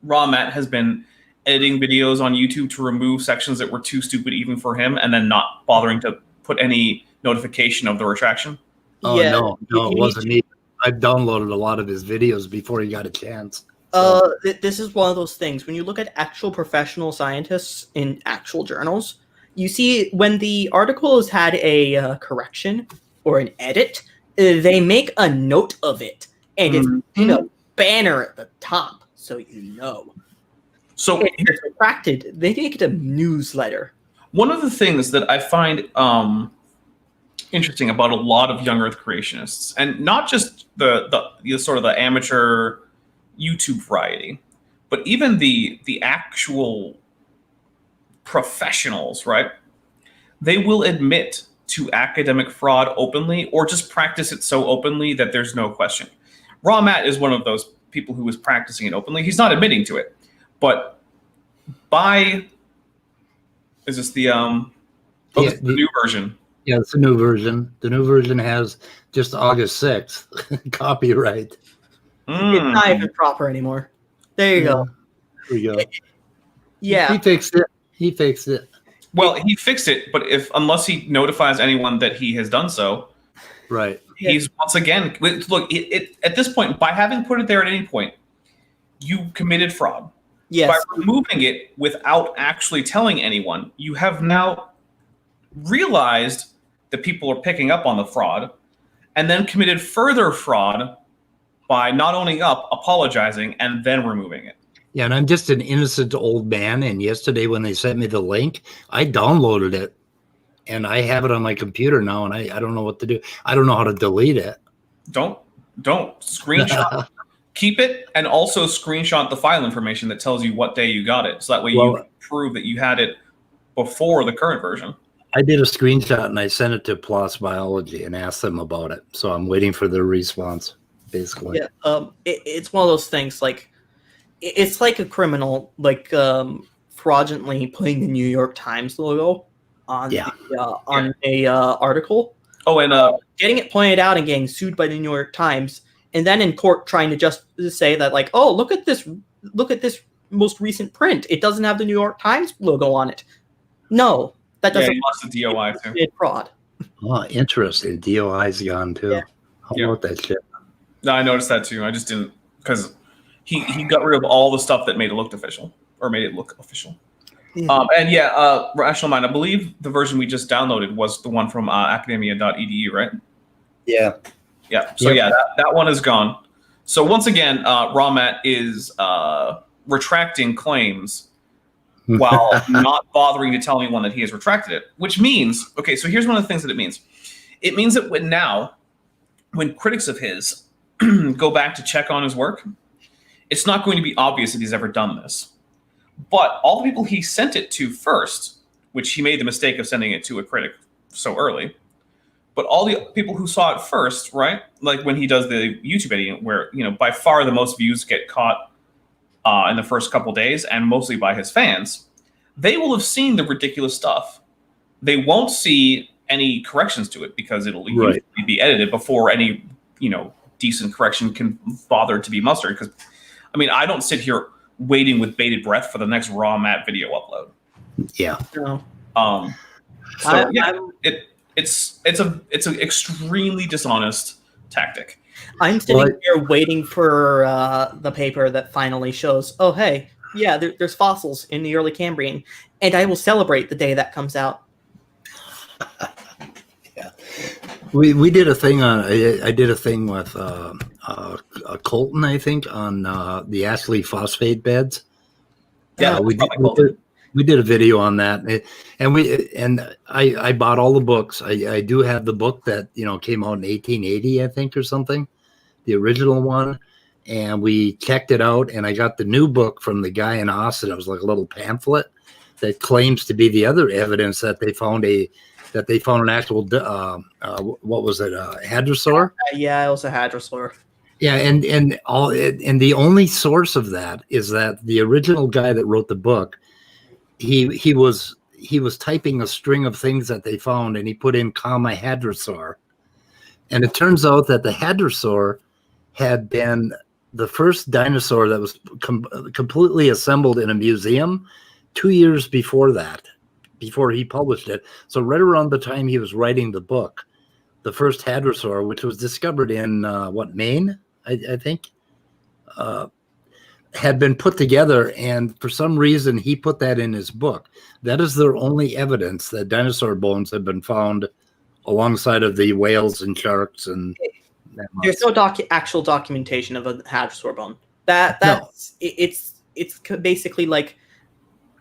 Raw Matt has been editing videos on YouTube to remove sections that were too stupid even for him, and then not bothering to put any notification of the retraction? Oh, yeah. no, it wasn't me. I downloaded a lot of his videos before he got a chance. This is one of those things. When you look at actual professional scientists in actual journals, you see when the article has had a correction or an edit, they make a note of it, and it's banner at the top, so you know. So if it's retracted, they make it a newsletter. One of the things that I find interesting about a lot of young Earth creationists, and not just the sort of the amateur YouTube variety, but even the actual professionals, right? They will admit to academic fraud openly, or just practice it so openly that there's no question. Raw Matt is one of those people who is practicing it openly. He's not admitting to it, but is this the this is the new version? Yeah, it's a new version. The new version has just August 6th copyright. It's not even proper anymore. There you go. There we go. Yeah. He fixed it. Well, he fixed it, but unless he notifies anyone that he has done so, right? He's once again look. At this point, by having put it there at any point, you committed fraud. Yes. By removing it without actually telling anyone, you have now realized that people are picking up on the fraud, and then committed further fraud by not owning up, apologizing, and then removing it. Yeah, and I'm just an innocent old man. And yesterday when they sent me the link, I downloaded it. And I have it on my computer now, and I don't know what to do. I don't know how to delete it. Don't screenshot. Keep it, and also screenshot the file information that tells you what day you got it. So that way you can prove that you had it before the current version. I did a screenshot, and I sent it to PLOS Biology and asked them about it. So I'm waiting for their response, basically. Yeah, it's one of those things, like, it's like a criminal, like, fraudulently putting the New York Times logo on a article. Oh, and getting it pointed out and getting sued by the New York Times, and then in court trying to just say that, like, oh, look at this most recent print. It doesn't have the New York Times logo on it. No, that doesn't. Yeah, he lost the DOI too. It's fraud. Oh, interesting. DOI's gone too. Yeah. How about that shit? No, I noticed that too. I just didn't, because he got rid of all the stuff that made it look official, or made it look official. Yeah. Rational Mind, I believe the version we just downloaded was the one from academia.edu, right? Yeah. Yeah. So that one is gone. So once again, Raw Matt is retracting claims while not bothering to tell anyone that he has retracted it, which means, okay, so here's one of the things that it means. It means that when critics of his go back to check on his work, it's not going to be obvious that he's ever done this. But all the people he sent it to first, which he made the mistake of sending it to a critic so early, but all the people who saw it first, right? Like when he does the YouTube video, where by far the most views get caught in the first couple days, and mostly by his fans, they will have seen the ridiculous stuff. They won't see any corrections to it because it'll usually be edited before any decent correction can bother to be mustered. Because I don't sit here waiting with bated breath for the next raw mat video upload. Yeah. No. So it's an extremely dishonest tactic. I'm sitting here waiting for the paper that finally shows, oh, hey, yeah, there's fossils in the early Cambrian, and I will celebrate the day that comes out. Yeah. We did a thing on, I did a thing with Colton, I think, on the Ashley phosphate beds. Yeah, we did a video on that, and I bought all the books. I do have the book that came out in 1880, I think, or something, the original one, and we checked it out. And I got the new book from the guy in Austin. It was like a little pamphlet that claims to be the other evidence that they found an actual what was it, hadrosaur? Yeah, it was a hadrosaur. Yeah, and the only source of that is that the original guy that wrote the book, he was typing a string of things that they found, and he put in comma hadrosaur, and it turns out that the hadrosaur had been the first dinosaur that was completely assembled in a museum 2 years before that, before he published it. So right around the time he was writing the book, the first hadrosaur, which was discovered in Maine, I think, had been put together, and for some reason he put that in his book. That is their only evidence that dinosaur bones have been found alongside of the whales and sharks. And there's no actual documentation of a hadrosaur bone. It's basically like,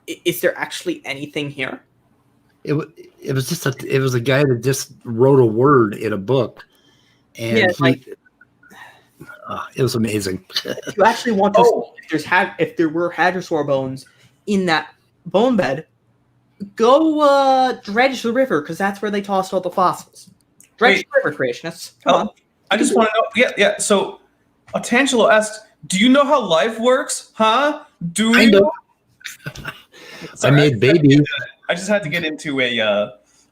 is there actually anything here? It was a guy that just wrote a word in a book, and it was amazing. If you actually want to see if there were hadrosaur bones in that bone bed, go dredge the river, because that's where they tossed all the fossils. Dredge the river, creationists. Come on. I just want to know. Yeah. So, Otangelo asked, "Do you know how life works? Huh? Do you?" know. I made babies. I just had to get into a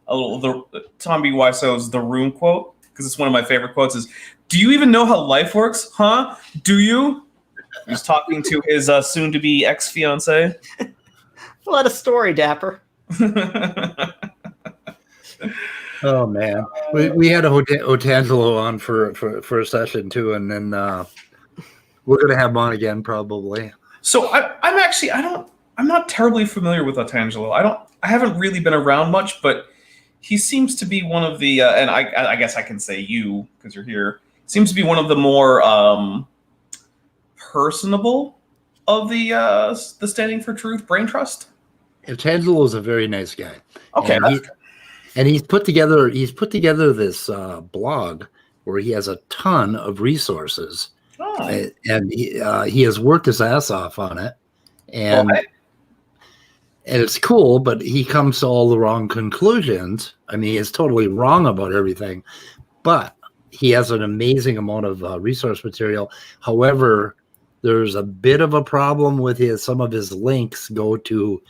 little Tom B. Wiseau's The Room quote, because it's one of my favorite quotes. Is, "Do you even know how life works? Huh? Do you?" He's talking to his soon-to-be ex-fiance. What a story, Dapper. Oh man, we had Otangelo on for a session too, and then we're gonna have him on again probably. So I'm not terribly familiar with Otangelo. I haven't really been around much, but he seems to be one of the and I guess I can say you because you're here. Seems to be one of the more personable of the Standing for Truth Brain Trust. Otangelo is a very nice guy. Okay. And he's put together this blog where he has a ton of resources, and he has worked his ass off on it, and it's cool. But he comes to all the wrong conclusions. I mean, he's totally wrong about everything, but he has an amazing amount of resource material. However, there's a bit of a problem with some of his links go to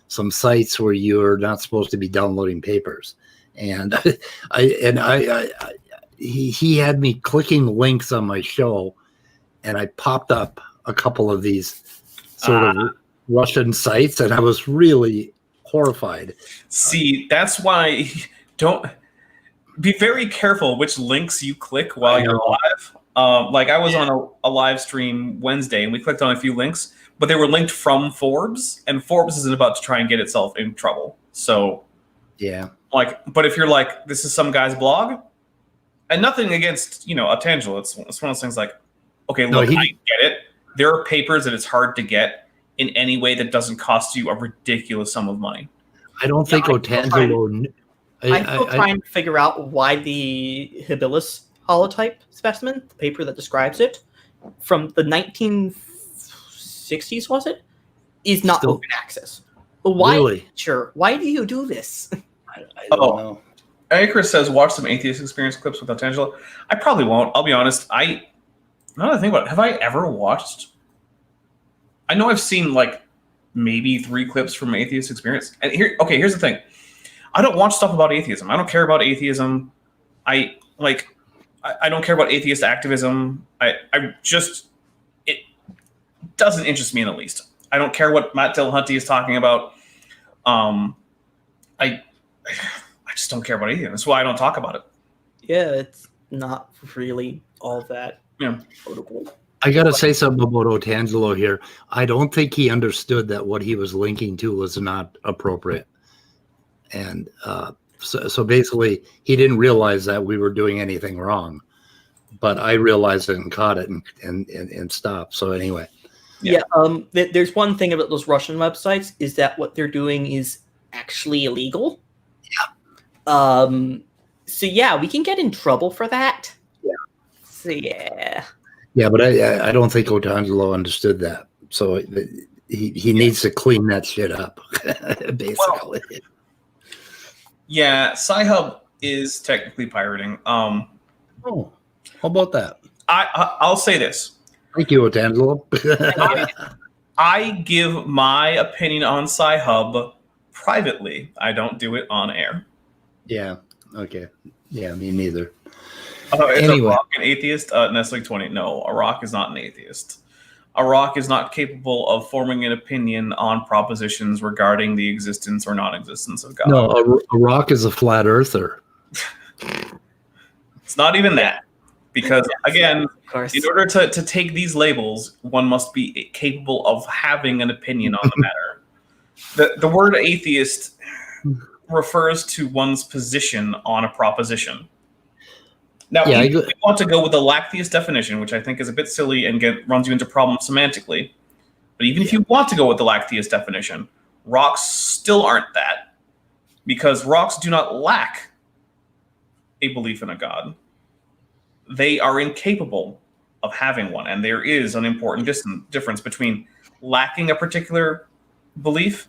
some sites where you're not supposed to be downloading papers, and he had me clicking links on my show, and I popped up a couple of these sort of Russian sites, and I was really horrified. See, that's why don't be very careful which links you click while you're live. Like I was on a live stream Wednesday, and we clicked on a few links, but they were linked from Forbes, and Forbes isn't about to try and get itself in trouble. So, yeah. But if you're like, this is some guy's blog, and nothing against, Otangelo, it's one of those things like, okay, look, I get it. There are papers that it's hard to get in any way that doesn't cost you a ridiculous sum of money. I don't think Otangelo. I'm still trying to figure out why the habilis holotype specimen, the paper that describes it, from the 1960s, was it? is not Still- open access. Why? Really? Sure. Why do you do this? I don't know. Chris says, watch some atheist experience clips with Angelo. I probably won't. I'll be honest. Now that I think about it, have I ever watched? I know I've seen like maybe 3 clips from atheist experience. And here's the thing. I don't watch stuff about atheism. I don't care about atheism. I don't care about atheist activism. It doesn't interest me in the least. I don't care what Matt Dillahunty is talking about. I just don't care about atheism. That's why I don't talk about it. Yeah, it's not really all that notable. I got to say something about Otangelo here. I don't think he understood that what he was linking to was not appropriate. And so basically, he didn't realize that we were doing anything wrong. But I realized it and caught it and stopped. So anyway. Yeah. There's one thing about those Russian websites is that what they're doing is actually illegal. Yeah. So yeah, we can get in trouble for that. Yeah. So yeah. Yeah, but I don't think Otangelo understood that. So he needs to clean that shit up, basically. Well, yeah, Sci-Hub is technically pirating. Oh, how about that? I'll say this. Thank you, Otangelo. I give my opinion on Sci-Hub privately. I don't do it on air. Yeah. Okay. Yeah, me neither. Is Anyway. Iraq an atheist? Nestle 20. No, Iraq is not an atheist. Iraq is not capable of forming an opinion on propositions regarding the existence or non-existence of God. No, Iraq is a flat earther. It's not even that. Because, again, Of course. in order to take these labels, one must be capable of having an opinion on the matter. The word atheist refers to one's position on a proposition. Now, if you want to go with the lactheist definition, which I think is a bit silly and runs you into problems semantically, but even if you want to go with the lactheist definition, rocks still aren't that, because rocks do not lack a belief in a god. They are incapable of having one, and there is an important difference between lacking a particular belief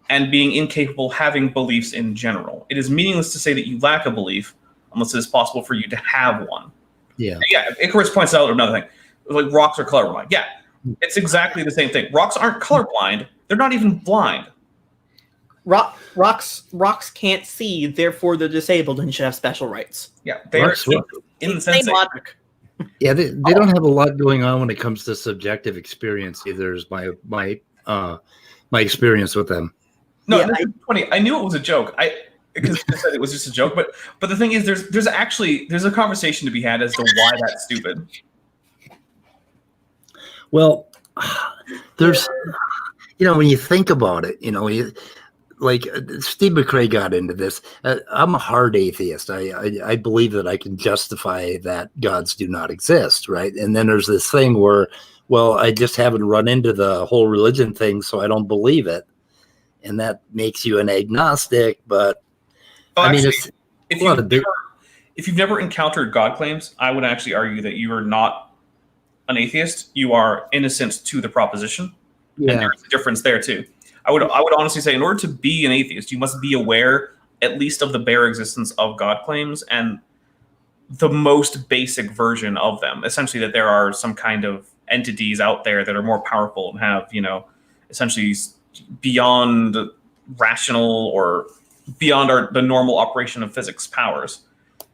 and being incapable of having beliefs in general. It is meaningless to say that you lack a belief unless it is possible for you to have one. Yeah. Yeah, Icarus points out another thing. Like rocks are colorblind. Yeah, it's exactly the same thing. Rocks aren't colorblind. They're not even blind. Rocks can't see, therefore they're disabled and should have special rights. Yeah, they're insensate. Same logic. Yeah, they don't have a lot going on when it comes to subjective experience either, is my experience with them. No, Yeah, it's funny. I knew it was a joke. Because I said it was just a joke, but the thing is, there's a conversation to be had as to why that's stupid. Well, there's, when you think about it, like Steve McRae got into this. I'm a hard atheist. I believe that I can justify that gods do not exist, right? And then there's this thing where, well, I just haven't run into the whole religion thing, so I don't believe it, and that makes you an agnostic. But if you've never encountered God claims, I would actually argue that you are not an atheist. You are innocent to the proposition, and there's a difference there too. I would honestly say, in order to be an atheist, you must be aware at least of the bare existence of God claims and the most basic version of them. Essentially, that there are some kind of entities out there that are more powerful and have, essentially beyond rational or beyond the normal operation of physics powers.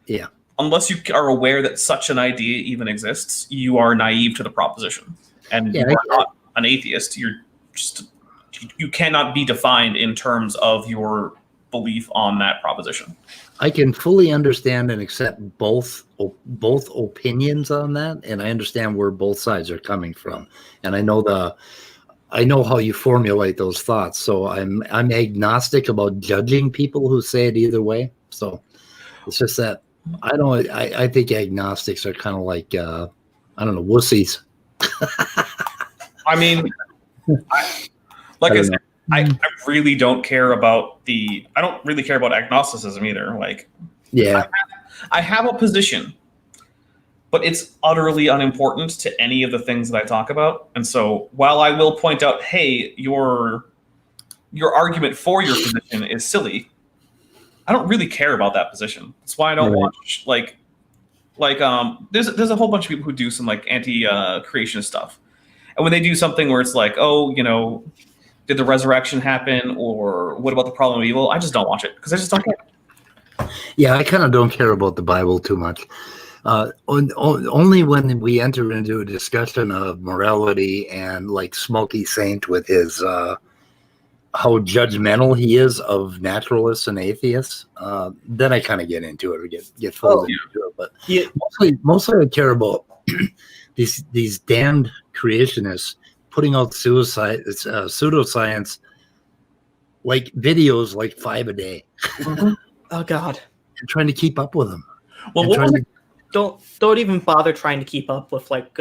Yeah. Unless you are aware that such an idea even exists, you are naive to the proposition. And you are not an atheist. You cannot be defined in terms of your belief on that proposition. I can fully understand and accept both opinions on that, and I understand where both sides are coming from. And I know how you formulate those thoughts. So I'm agnostic about judging people who say it either way. So it's just that I think agnostics are kind of like wussies. I mean, I really don't care about I don't really care about agnosticism either. Like, yeah, I have a position but it's utterly unimportant to any of the things that I talk about. And so while I will point out, hey, your argument for your position is silly, I don't really care about that position. That's why I don't watch there's a whole bunch of people who do some like anti-creationist stuff. And when they do something where it's like, oh, did the resurrection happen, or what about the problem of evil? I just don't watch it because I just don't care. Yeah, I kind of don't care about the Bible too much. Only when we enter into a discussion of morality and like Smokey Saint with his how judgmental he is of naturalists and atheists, then I kind of get into it or get folded into it. But mostly I care about these damned creationists putting out pseudoscience like videos like 5 a day. Mm-hmm. Oh God! And trying to keep up with them. Well, don't even bother trying to keep up with like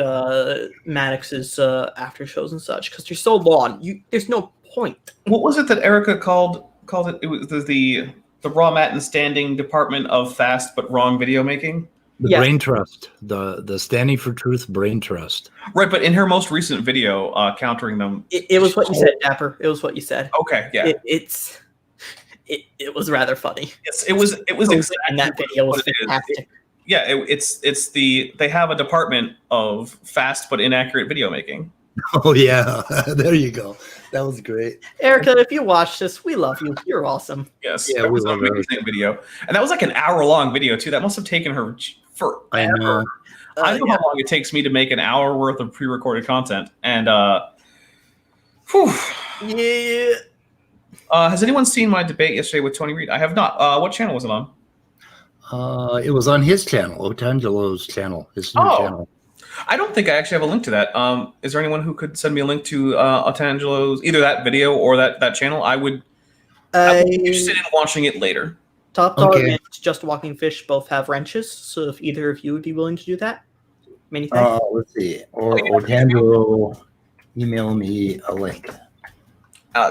Maddox's after shows and such because they're so long. There's no point. What was it that Erica called it? It was the Raw Matt and Standing Department of Fast but Wrong Video Making. The Brain Trust, the Standing for Truth Brain Trust. Right, but in her most recent video countering them, it was what you said, Dapper. It was what you said. Okay, yeah. It was rather funny. Yes, it was exactly, and that video was fantastic. They have a department of fast but inaccurate video making. Oh yeah, there you go. That was great. Erica, if you watch this, we love you. You're awesome. Yes, yeah, that was an amazing video, and that was like an hour-long video too. That must have taken her forever. I know how long it takes me to make an hour worth of pre-recorded content, and yeah. Has anyone seen my debate yesterday with Tony Reed? I have not. What channel was it on? It was on his channel, Otangelo's channel, his new channel. I don't think I actually have a link to that. Is there anyone who could send me a link to Otangelo's, either that video or that channel? I would be interested in watching it later. Top Dog and Just Walking Fish both have wrenches, so if either of you would be willing to do that, many thanks. Let's see. Or Otangelo, email me a link.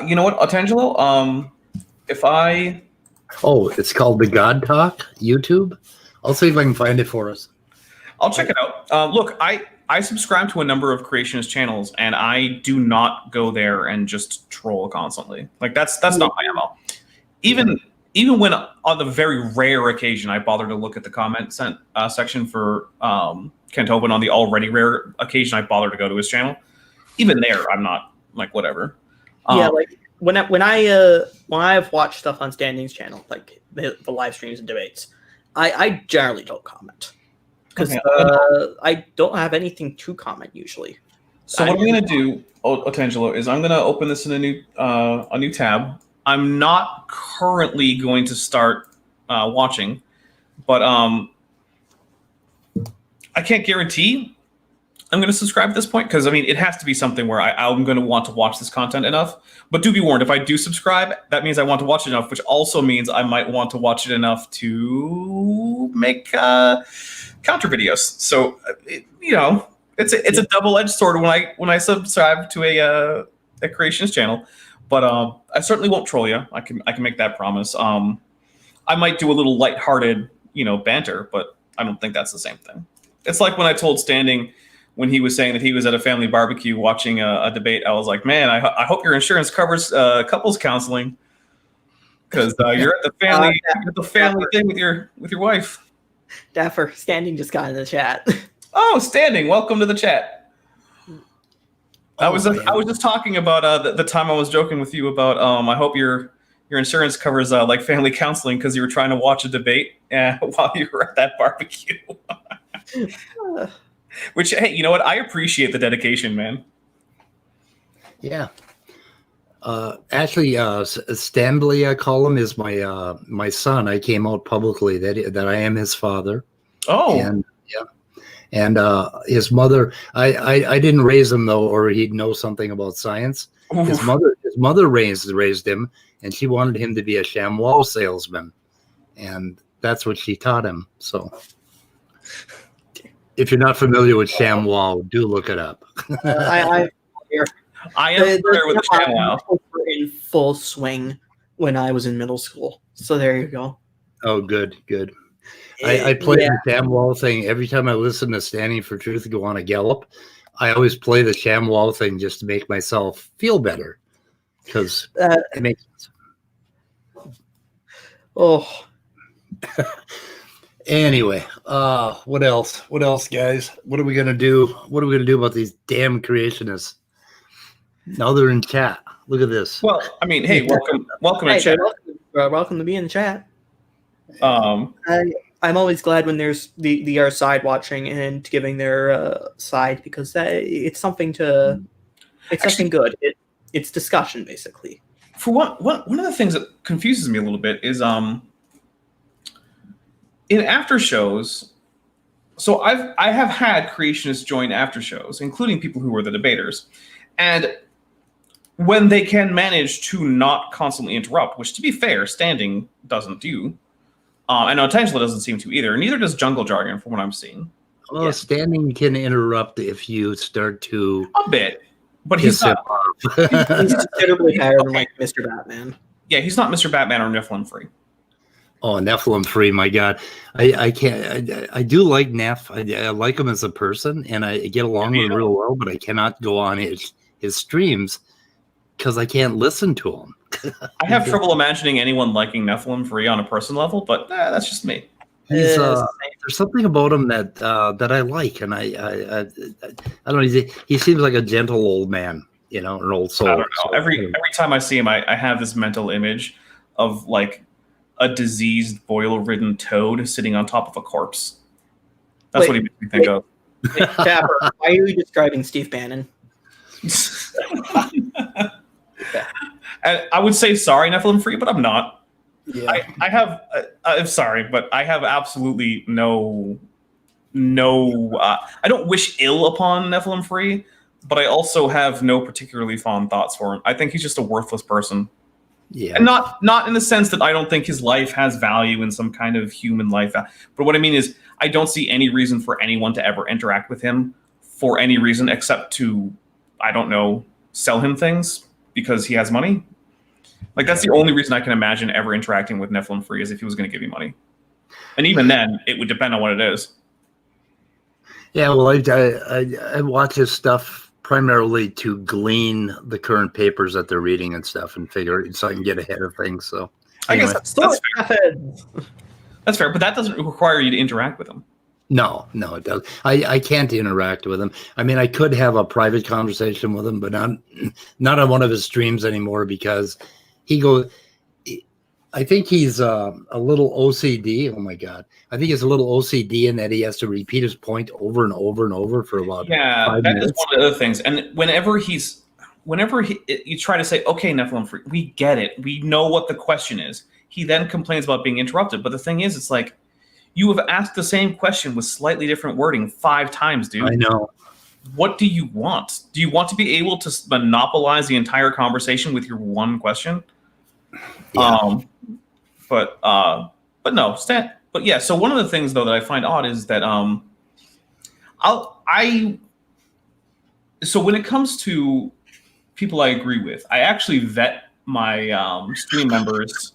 You know what, Otangelo? If I... Oh, it's called The God Talk, YouTube. I'll see if I can find it for us. I'll check it out. Look, I subscribe to a number of creationist channels, and I do not go there and just troll constantly. Like that's not my MO. Even when on the very rare occasion I bother to look at the comment section for Kent Hovind, on the already rare occasion I bother to go to his channel, even there I'm not like whatever. Like when I've watched stuff on Standing's channel, like the live streams and debates, I generally don't comment because I don't have anything to comment usually. So what I'm going to do, Otangelo, is I'm going to open this in a new tab. I'm not currently going to start watching, but I can't guarantee I'm going to subscribe at this point because, I mean, it has to be something where I'm going to want to watch this content enough. But do be warned, if I do subscribe, that means I want to watch it enough, which also means I might want to watch it enough to make counter videos. So, it's a double-edged sword when I subscribe to a creationist channel. But I certainly won't troll you. I can make that promise. I might do a little lighthearted, banter, but I don't think that's the same thing. It's like when I told Standing, when he was saying that he was at a family barbecue watching a debate, I was like, man, I hope your insurance covers couples counseling because you're at the family thing with your wife. Dapper, Standing just got in the chat. Oh, Standing, welcome to the chat. I was just talking about the time I was joking with you about I hope your insurance covers like family counseling because you were trying to watch a debate while you were at that barbecue. Which, hey, you know what? I appreciate the dedication, man. Yeah. Actually, Stanley, I call him, is my son. I came out publicly that I am his father. Oh. And and his mother, I didn't raise him though, or he'd know something about science. Oof. His mother raised him, and she wanted him to be a ShamWow salesman, and that's what she taught him. So. If you're not familiar with ShamWow, do look it up. I am familiar with the ShamWow. Were in full swing when I was in middle school. So there you go. Oh, good. I play the ShamWow thing every time I listen to Standing for Truth go on a gallop. I always play the ShamWow thing just to make myself feel better because it makes. Oh. Anyway, what else? What else, guys? What are we gonna do? What are we gonna do about these damn creationists? Now they're in chat. Look at this. Well, I mean, hey, welcome to chat. Welcome to be in the chat. I'm always glad when there's the other side watching and giving their side because it's something to. It's something good. It's discussion basically. For one of the things that confuses me a little bit is in after shows. So I have had creationists join after shows, including people who were the debaters, and when they can manage to not constantly interrupt, which to be fair, Standing doesn't do. I know Tangela doesn't seem to either. Neither does Jungle Jargon, from what I'm seeing. Well, yeah. Standing can interrupt if you start to a bit, but he's not. He's considerably higher than like Mr. Batman. Yeah, he's not Mr. Batman or Nephilim Free. Oh, Nephilim Free! My God, I can't. I do like Neph. I like him as a person, and I get along with him real well. But I cannot go on his streams because I can't listen to him. I have trouble imagining anyone liking Nephilim Free on a personal level, but that's just me. There's something about him that I like, and I don't know. He seems like a gentle old man, an old soul. I don't know. Every time I see him, I have this mental image of like a diseased, boil-ridden toad sitting on top of a corpse. That's what he makes me think of. Dapper, why are you describing Steve Bannon? I would say sorry, Nephilim Free, but I'm not. Yeah. I'm sorry, but I have absolutely no. I don't wish ill upon Nephilim Free, but I also have no particularly fond thoughts for him. I think he's just a worthless person. Yeah, and not in the sense that I don't think his life has value in some kind of human life. But what I mean is, I don't see any reason for anyone to ever interact with him for any reason except to, I don't know, sell him things because he has money. Like, that's the only reason I can imagine ever interacting with Nephilim Free is if he was going to give me money. And even then, it would depend on what it is. Yeah, well, I watch his stuff primarily to glean the current papers that they're reading and stuff and figure so I can get ahead of things. So anyway. I guess that's fair. That's fair, but that doesn't require you to interact with him. No, it does. I can't interact with him. I mean, I could have a private conversation with him, but not on one of his streams anymore because he goes. I think he's a little OCD. Oh my God! I think he's a little OCD in that he has to repeat his point over and over and over for about 5 minutes. Is one of the other things. And whenever you try to say, "Okay, Nephilim Free, we get it. We know what the question is," he then complains about being interrupted. But the thing is, it's like you have asked the same question with slightly different wording 5 times, dude. I know. What do you want? Do you want to be able to monopolize the entire conversation with your one question? Yeah. But no, but yeah. So one of the things though that I find odd is that so when it comes to people I agree with, I actually vet my stream members.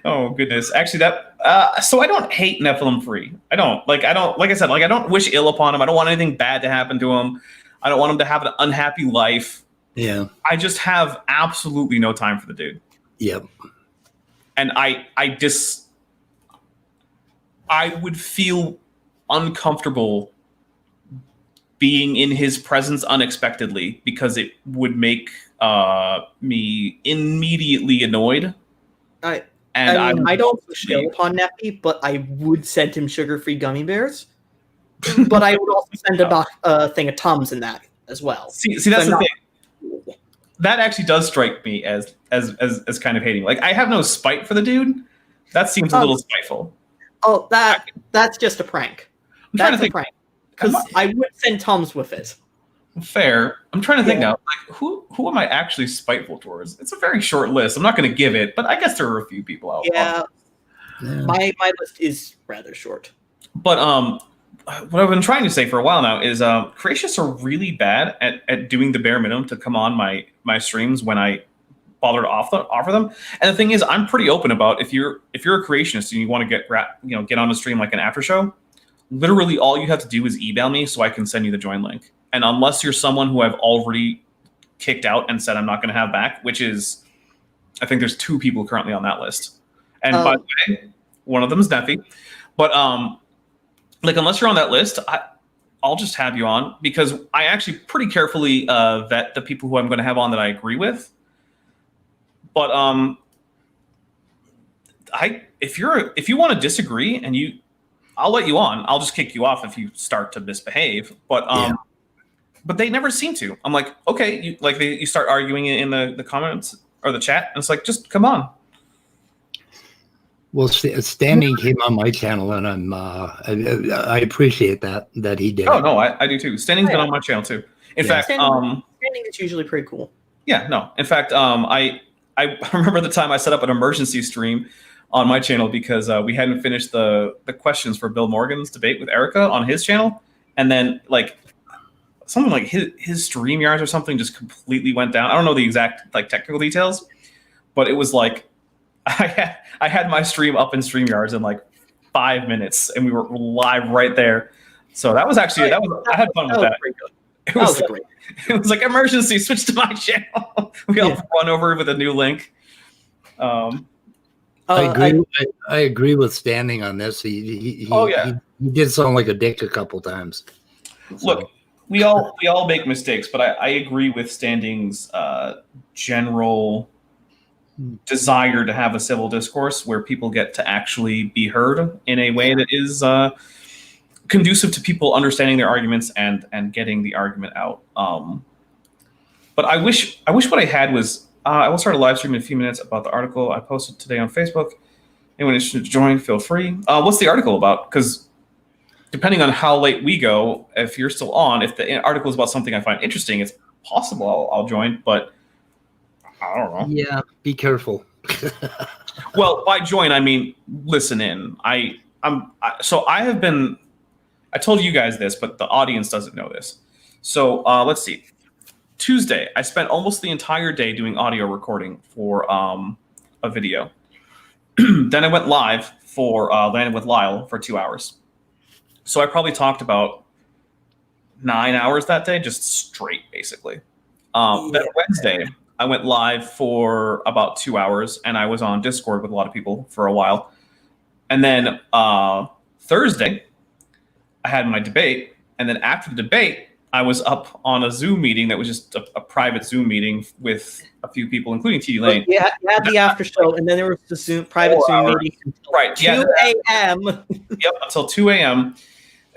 Oh goodness, actually so I don't hate Nephilim Free. I don't like I don't wish ill upon him. I don't want anything bad to happen to him. I don't want him to have an unhappy life. Yeah. I just have absolutely no time for the dude. Yep. And I would feel uncomfortable being in his presence unexpectedly because it would make me immediately annoyed. I don't chill upon Neppy, but I would send him sugar-free gummy bears. But I would also send a thing of Tums in that as well. See, that's the thing. That actually does strike me as kind of hating. Like, I have no spite for the dude. That seems a little spiteful. Oh, that's just a prank. That's a prank. Because I would send Tums with it. Fair. I'm trying to think now. Like, who am I actually spiteful towards? It's a very short list. I'm not going to give it, but I guess there are a few people out there. Yeah. My list is rather short. But what I've been trying to say for a while now is creationists are really bad at doing the bare minimum to come on my streams when I bother to offer them. And the thing is, I'm pretty open about if you're a creationist and you want to get on a stream like an after show, literally all you have to do is email me so I can send you the join link. And unless you're someone who I've already kicked out and said I'm not going to have back, which is, I think there's 2 people currently on that list. And by the way, one of them is Neffy. But like, unless you're on that list, I'll just have you on, because I actually pretty carefully vet the people who I'm going to have on that I agree with. But if you want to disagree and I'll let you on. I'll just kick you off if you start to misbehave. But but they never seem to. I'm like, okay, you start arguing in the comments or the chat, and it's like, just come on. Well, Standing came on my channel, and I appreciate that he did. Oh no, I do too. Standing's been on my channel too. In fact, Standing is usually pretty cool. Yeah, no. In fact, I remember the time I set up an emergency stream on my channel because we hadn't finished the questions for Bill Morgan's debate with Erica on his channel, and then like something like his StreamYards or something just completely went down. I don't know the exact like technical details, but it was like I had my stream up in StreamYards in like 5 minutes, and we were live right there. So that was actually I had fun with that. It was great. It was like, emergency, switch to my channel. We all run over with a new link. I agree with Standing on this. He did sound like a dick a couple times. So. Look, we all make mistakes, but I agree with Standing's general desire to have a civil discourse where people get to actually be heard in a way that is conducive to people understanding their arguments and getting the argument out. But I wish what I had was I will start a live stream in a few minutes about the article I posted today on Facebook. Anyone interested to join, feel free. What's the article about? Because depending on how late we go, if you're still on, if the article is about something I find interesting, it's possible I'll join, but I don't know. Yeah, be careful. Well, by join, I mean listen in. I told you guys this, but the audience doesn't know this. So let's see. Tuesday, I spent almost the entire day doing audio recording for a video. Then I went live for Landed with Lyle for 2 hours. So I probably talked about 9 hours that day, just straight, basically. Then Wednesday, I went live for about 2 hours, and I was on Discord with a lot of people for a while. And then Thursday, I had my debate, and then after the debate, I was up on a Zoom meeting that was just a private Zoom meeting with a few people, including TDLane. Yeah, you had the after show, and then there was the private Zoom meeting until 2 a.m. Yep, until 2 a.m.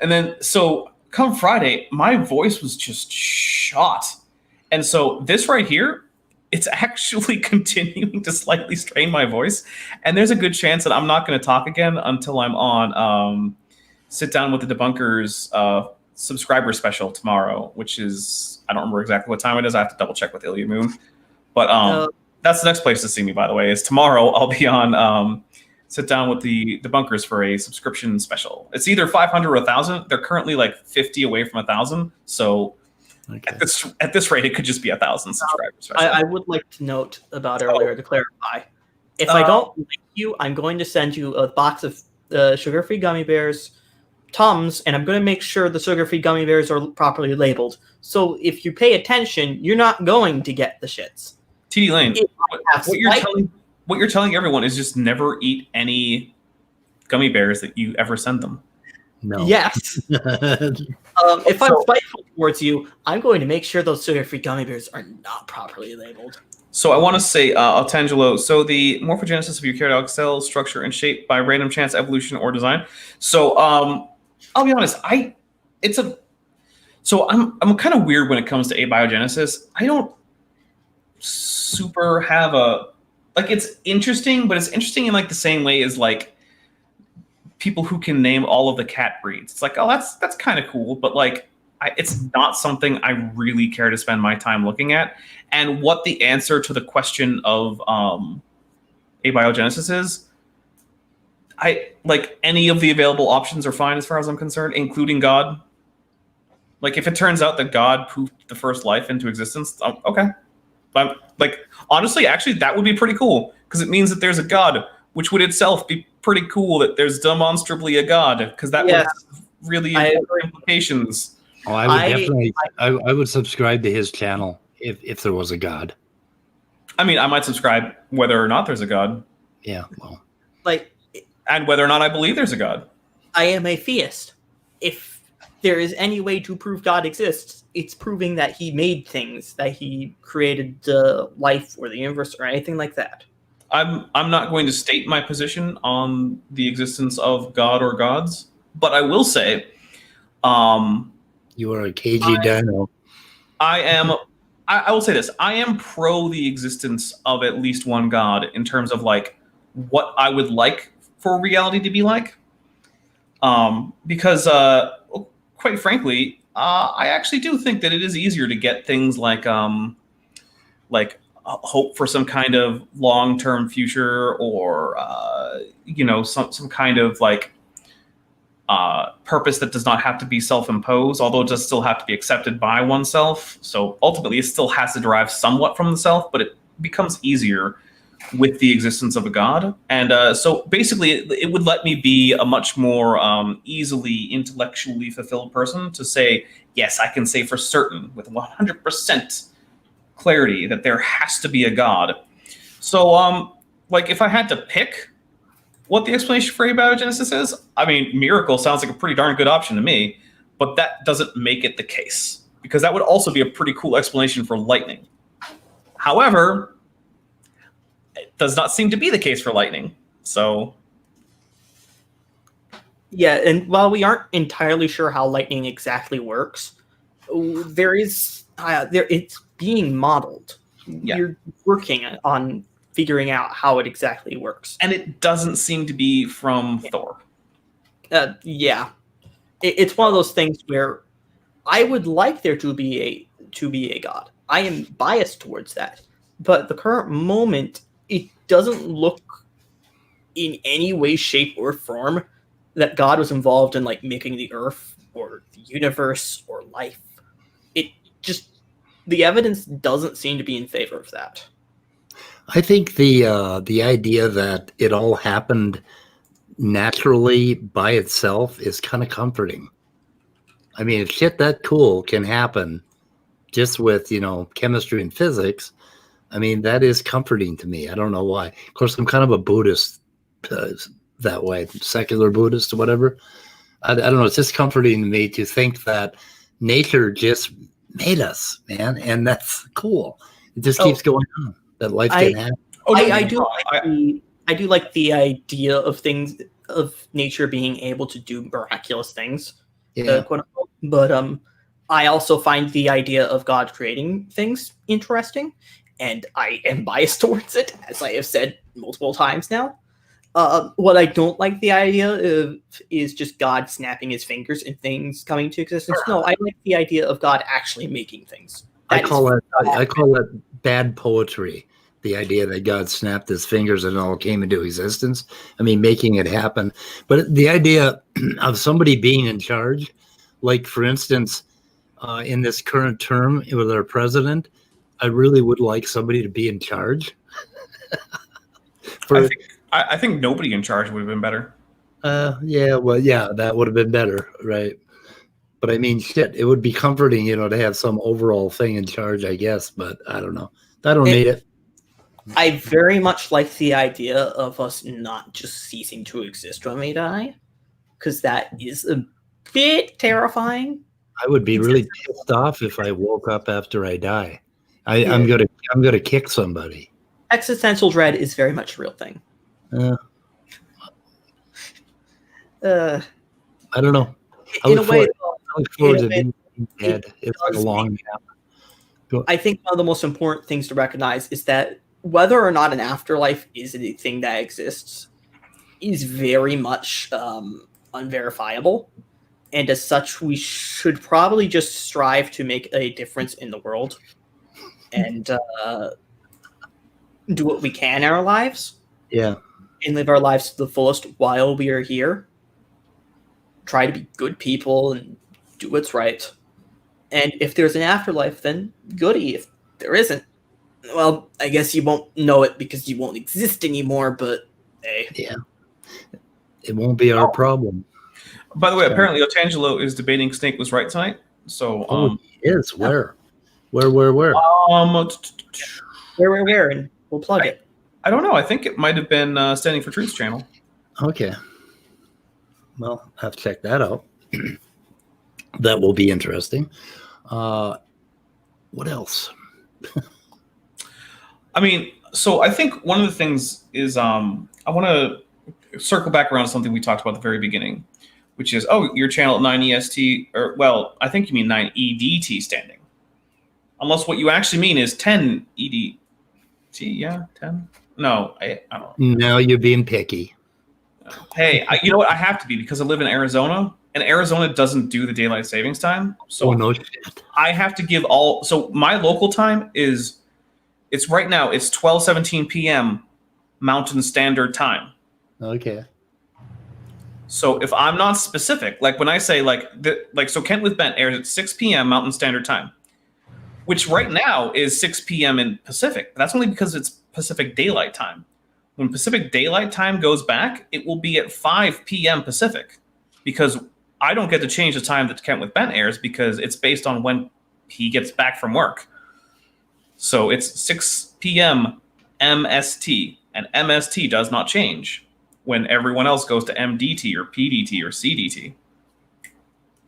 And then, so come Friday, my voice was just shot. And so this right here, it's actually continuing to slightly strain my voice. And there's a good chance that I'm not going to talk again until I'm on Sit Down with the Debunkers subscriber special tomorrow, which is, I don't remember exactly what time it is. I have to double check with Ilya Moon. But that's the next place to see me, by the way, is tomorrow I'll be on Sit Down with the Debunkers for a subscription special. It's either 500 or 1,000. They're currently like 50 away from 1,000. So at this rate, it could just be 1,000 subscribers. I would like to note about earlier to clarify. If I don't like you, I'm going to send you a box of sugar-free gummy bears, Tums, and I'm going to make sure the sugar-free gummy bears are properly labeled. So if you pay attention, you're not going to get the shits. TDLane, what you're telling everyone is just never eat any gummy bears that you ever send them. No. Yes. If I'm spiteful towards you, I'm going to make sure those sugar-free gummy bears are not properly labeled. So I want to say, Altangelo, so the morphogenesis of eukaryotic cells, structure and shape by random chance, evolution, or design. So I'll be honest, I'm kind of weird when it comes to abiogenesis. I don't super have it's interesting, but it's interesting in like the same way as like people who can name all of the cat breeds. It's like, oh, that's kind of cool, but like it's not something I really care to spend my time looking at. And what the answer to the question of abiogenesis is, I like any of the available options are fine as far as I'm concerned, including God. Like if it turns out that God poofed the first life into existence, okay. Like, honestly, actually, that would be pretty cool because it means that there's a god, which would itself be pretty cool that there's demonstrably a god, because that would have really important implications. Oh, I would definitely. I would subscribe to his channel if there was a god. I mean, I might subscribe whether or not there's a god. Yeah, well, and whether or not I believe there's a god. I am a theist. If there is any way to prove God exists, it's proving that he made things, that he created life or the universe or anything like that. I'm not going to state my position on the existence of God or gods, but I will say, you are a cagey dino. I will say this: I am pro the existence of at least one god in terms of like what I would like for reality to be like. Because quite frankly, I actually do think that it is easier to get things like hope for some kind of long-term future, or some kind of like purpose that does not have to be self-imposed, although it does still have to be accepted by oneself. So ultimately, it still has to derive somewhat from the self, but it becomes easier with the existence of a god. And so basically, it would let me be a much more easily intellectually fulfilled person to say, yes, I can say for certain with 100% clarity that there has to be a god. So like if I had to pick what the explanation for abiogenesis is, I mean, miracle sounds like a pretty darn good option to me, but that doesn't make it the case, because that would also be a pretty cool explanation for lightning. However, it does not seem to be the case for lightning. So yeah, and while we aren't entirely sure how lightning exactly works, it's being modeled. Yeah. You're working on figuring out how it exactly works, and it doesn't seem to be from Thor. Yeah, it's one of those things where I would like there to be a god. I am biased towards that, but the current moment, it doesn't look in any way, shape, or form that God was involved in like making the earth or the universe or life. The evidence doesn't seem to be in favor of that. I think the idea that it all happened naturally by itself is kind of comforting. I mean, if shit that cool can happen just with, chemistry and physics, I mean, that is comforting to me. I don't know why. Of course, I'm kind of a Buddhist that way, secular Buddhist or whatever. I don't know. It's just comforting to me to think that nature just made us, man, and that's cool. It just keeps going on. That life can happen. I do like the idea of things, of nature being able to do miraculous things, quote unquote. But I also find the idea of God creating things interesting, and I am biased towards it, as I have said multiple times now. What I don't like the idea of is just God snapping his fingers and things coming to existence. No, I like the idea of God actually making things. I call it bad poetry. The idea that God snapped his fingers and it all came into existence. I mean, making it happen. But the idea of somebody being in charge, like for instance, in this current term with our president, I really would like somebody to be in charge. I think nobody in charge would have been better. That would have been better, right? But I mean, shit, it would be comforting, to have some overall thing in charge, I guess. But I don't know. I don't need it. I very much like the idea of us not just ceasing to exist when we die, because that is a bit terrifying. I would be really pissed off if I woke up after I die. I'm gonna kick somebody. Existential dread is very much a real thing. I don't know. I look forward to being dead. It's like a long nap. I think one of the most important things to recognize is that whether or not an afterlife is a thing that exists is very much unverifiable. And as such, we should probably just strive to make a difference in the world and do what we can in our lives. Yeah. And live our lives to the fullest while we are here. Try to be good people and do what's right. And if there's an afterlife, then goody. If there isn't, Well, I guess you won't know it because you won't exist anymore, but hey. Yeah. It won't be our problem. By the way, apparently Otangelo is debating Snake was right tonight. So he is. Where? Where? um Where? And we'll plug it. I don't know. I think it might have been Standing for Truth's channel. Okay. Well, I have to check that out. That will be interesting. What else? I mean, so I think one of the things is I want to circle back around to something we talked about at the very beginning, which is, your channel at 9 EST, or, well, I think you mean 9 EDT standing. Unless what you actually mean is 10 EDT, yeah, 10? No, I don't know. Now you're being picky. Hey, you know what? I have to be because I live in Arizona, and Arizona doesn't do the daylight savings time. So no shit. I have to give all. So my local time is, it's right now. It's 12:17 p.m. Mountain Standard Time. Okay. So if I'm not specific, like when I say so Kent with Bent airs at 6 p.m. Mountain Standard Time, which right now is 6 p.m. in Pacific. That's only because it's Pacific Daylight Time. When Pacific Daylight Time goes back, it will be at 5 p.m. Pacific, because I don't get to change the time that Kent with Bent airs because it's based on when he gets back from work. So it's 6 p.m. MST, and MST does not change when everyone else goes to MDT or PDT or CDT.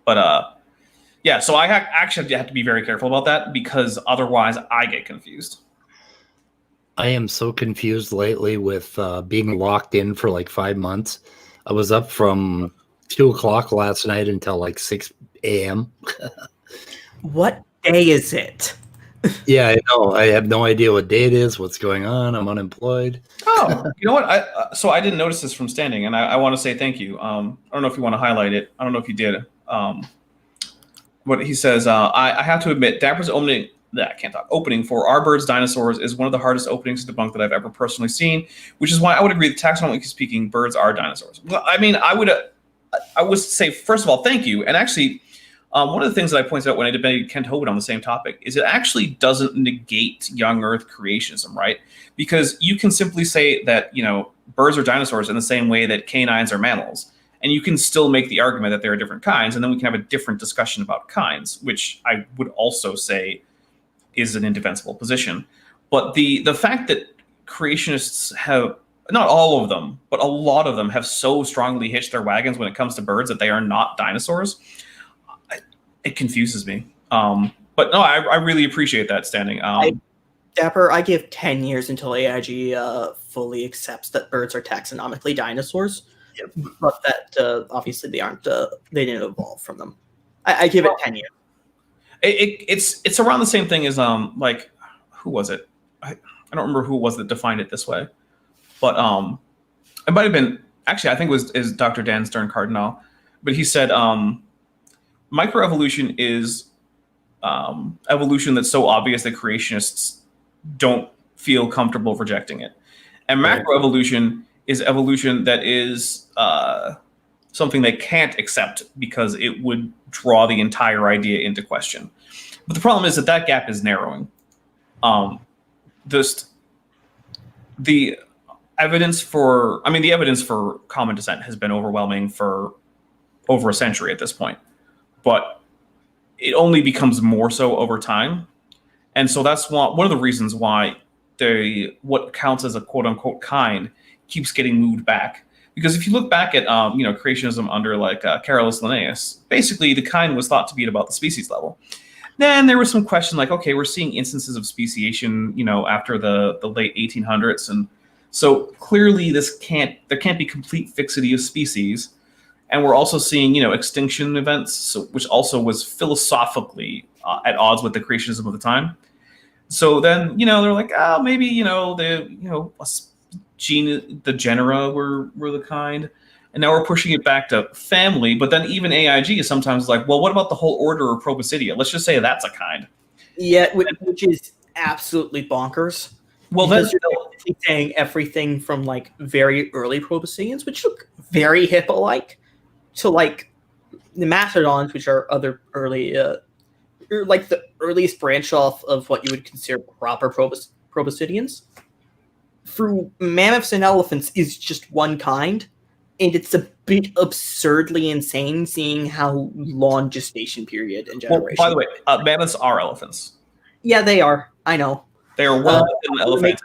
But yeah, so I actually have to be very careful about that because otherwise I get confused. I am so confused lately with being locked in for like 5 months. I was up from 2 o'clock last night until like 6 a.m. What day is it? Yeah, I know. I have no idea what day it is, what's going on. I'm unemployed. Oh, you know what? So I didn't notice this from standing, and I want to say thank you. I don't know if you want to highlight it. I don't know if you did. What he says, I have to admit, Dapper's opening for Our Birds Dinosaurs is one of the hardest openings to debunk that I've ever personally seen, which is why I would agree that taxonomically speaking, birds are dinosaurs. Well, I mean, I would say, first of all, thank you. And actually, one of the things that I pointed out when I debated Kent Hovind on the same topic is it actually doesn't negate young Earth creationism, right? Because you can simply say that, birds are dinosaurs in the same way that canines are mammals. And you can still make the argument that there are different kinds, and then we can have a different discussion about kinds, which I would also say is an indefensible position. But the fact that creationists have, not all of them, but a lot of them have so strongly hitched their wagons when it comes to birds that they are not dinosaurs, it confuses me. But no, I really appreciate that standing. Dapper, I give 10 years until AIG fully accepts that birds are taxonomically dinosaurs. Yep. But that obviously they aren't. They didn't evolve from them. I give it 10 years. It's around the same thing as like, who was it? I don't remember who it was that defined it this way, but it might have been, actually I think it was Dr. Dan Stern Cardinal, but he said microevolution is evolution that's so obvious that creationists don't feel comfortable rejecting it, and macroevolution is evolution that is something they can't accept because it would draw the entire idea into question. But the problem is that gap is narrowing. The evidence for common descent has been overwhelming for over a century at this point, but it only becomes more so over time. And so that's one of the reasons why what counts as a quote unquote kind keeps getting moved back. Because if you look back at creationism under like Carolus Linnaeus, basically the kind was thought to be at about the species level. Then there was some question like, okay, we're seeing instances of speciation, after the late 1800s, and so clearly there can't be complete fixity of species, and we're also seeing extinction events, which also was philosophically at odds with the creationism of the time. So then they're like, oh, maybe the genera were the kind, and now we're pushing it back to family. But then even AIG is sometimes like, well, what about the whole order of Proboscidea? Let's just say that's a kind. Yeah, which is absolutely bonkers. Well, then you're saying everything from like very early Proboscideans, which look very hippo-like, to like the mastodons, which are other early, like the earliest branch off of what you would consider proper proboscideans. Through mammoths and elephants is just one kind, and it's a bit absurdly insane seeing how long gestation period and generation. Well, by the way, mammoths are elephants. Yeah, they are. I know. They are well within elephant.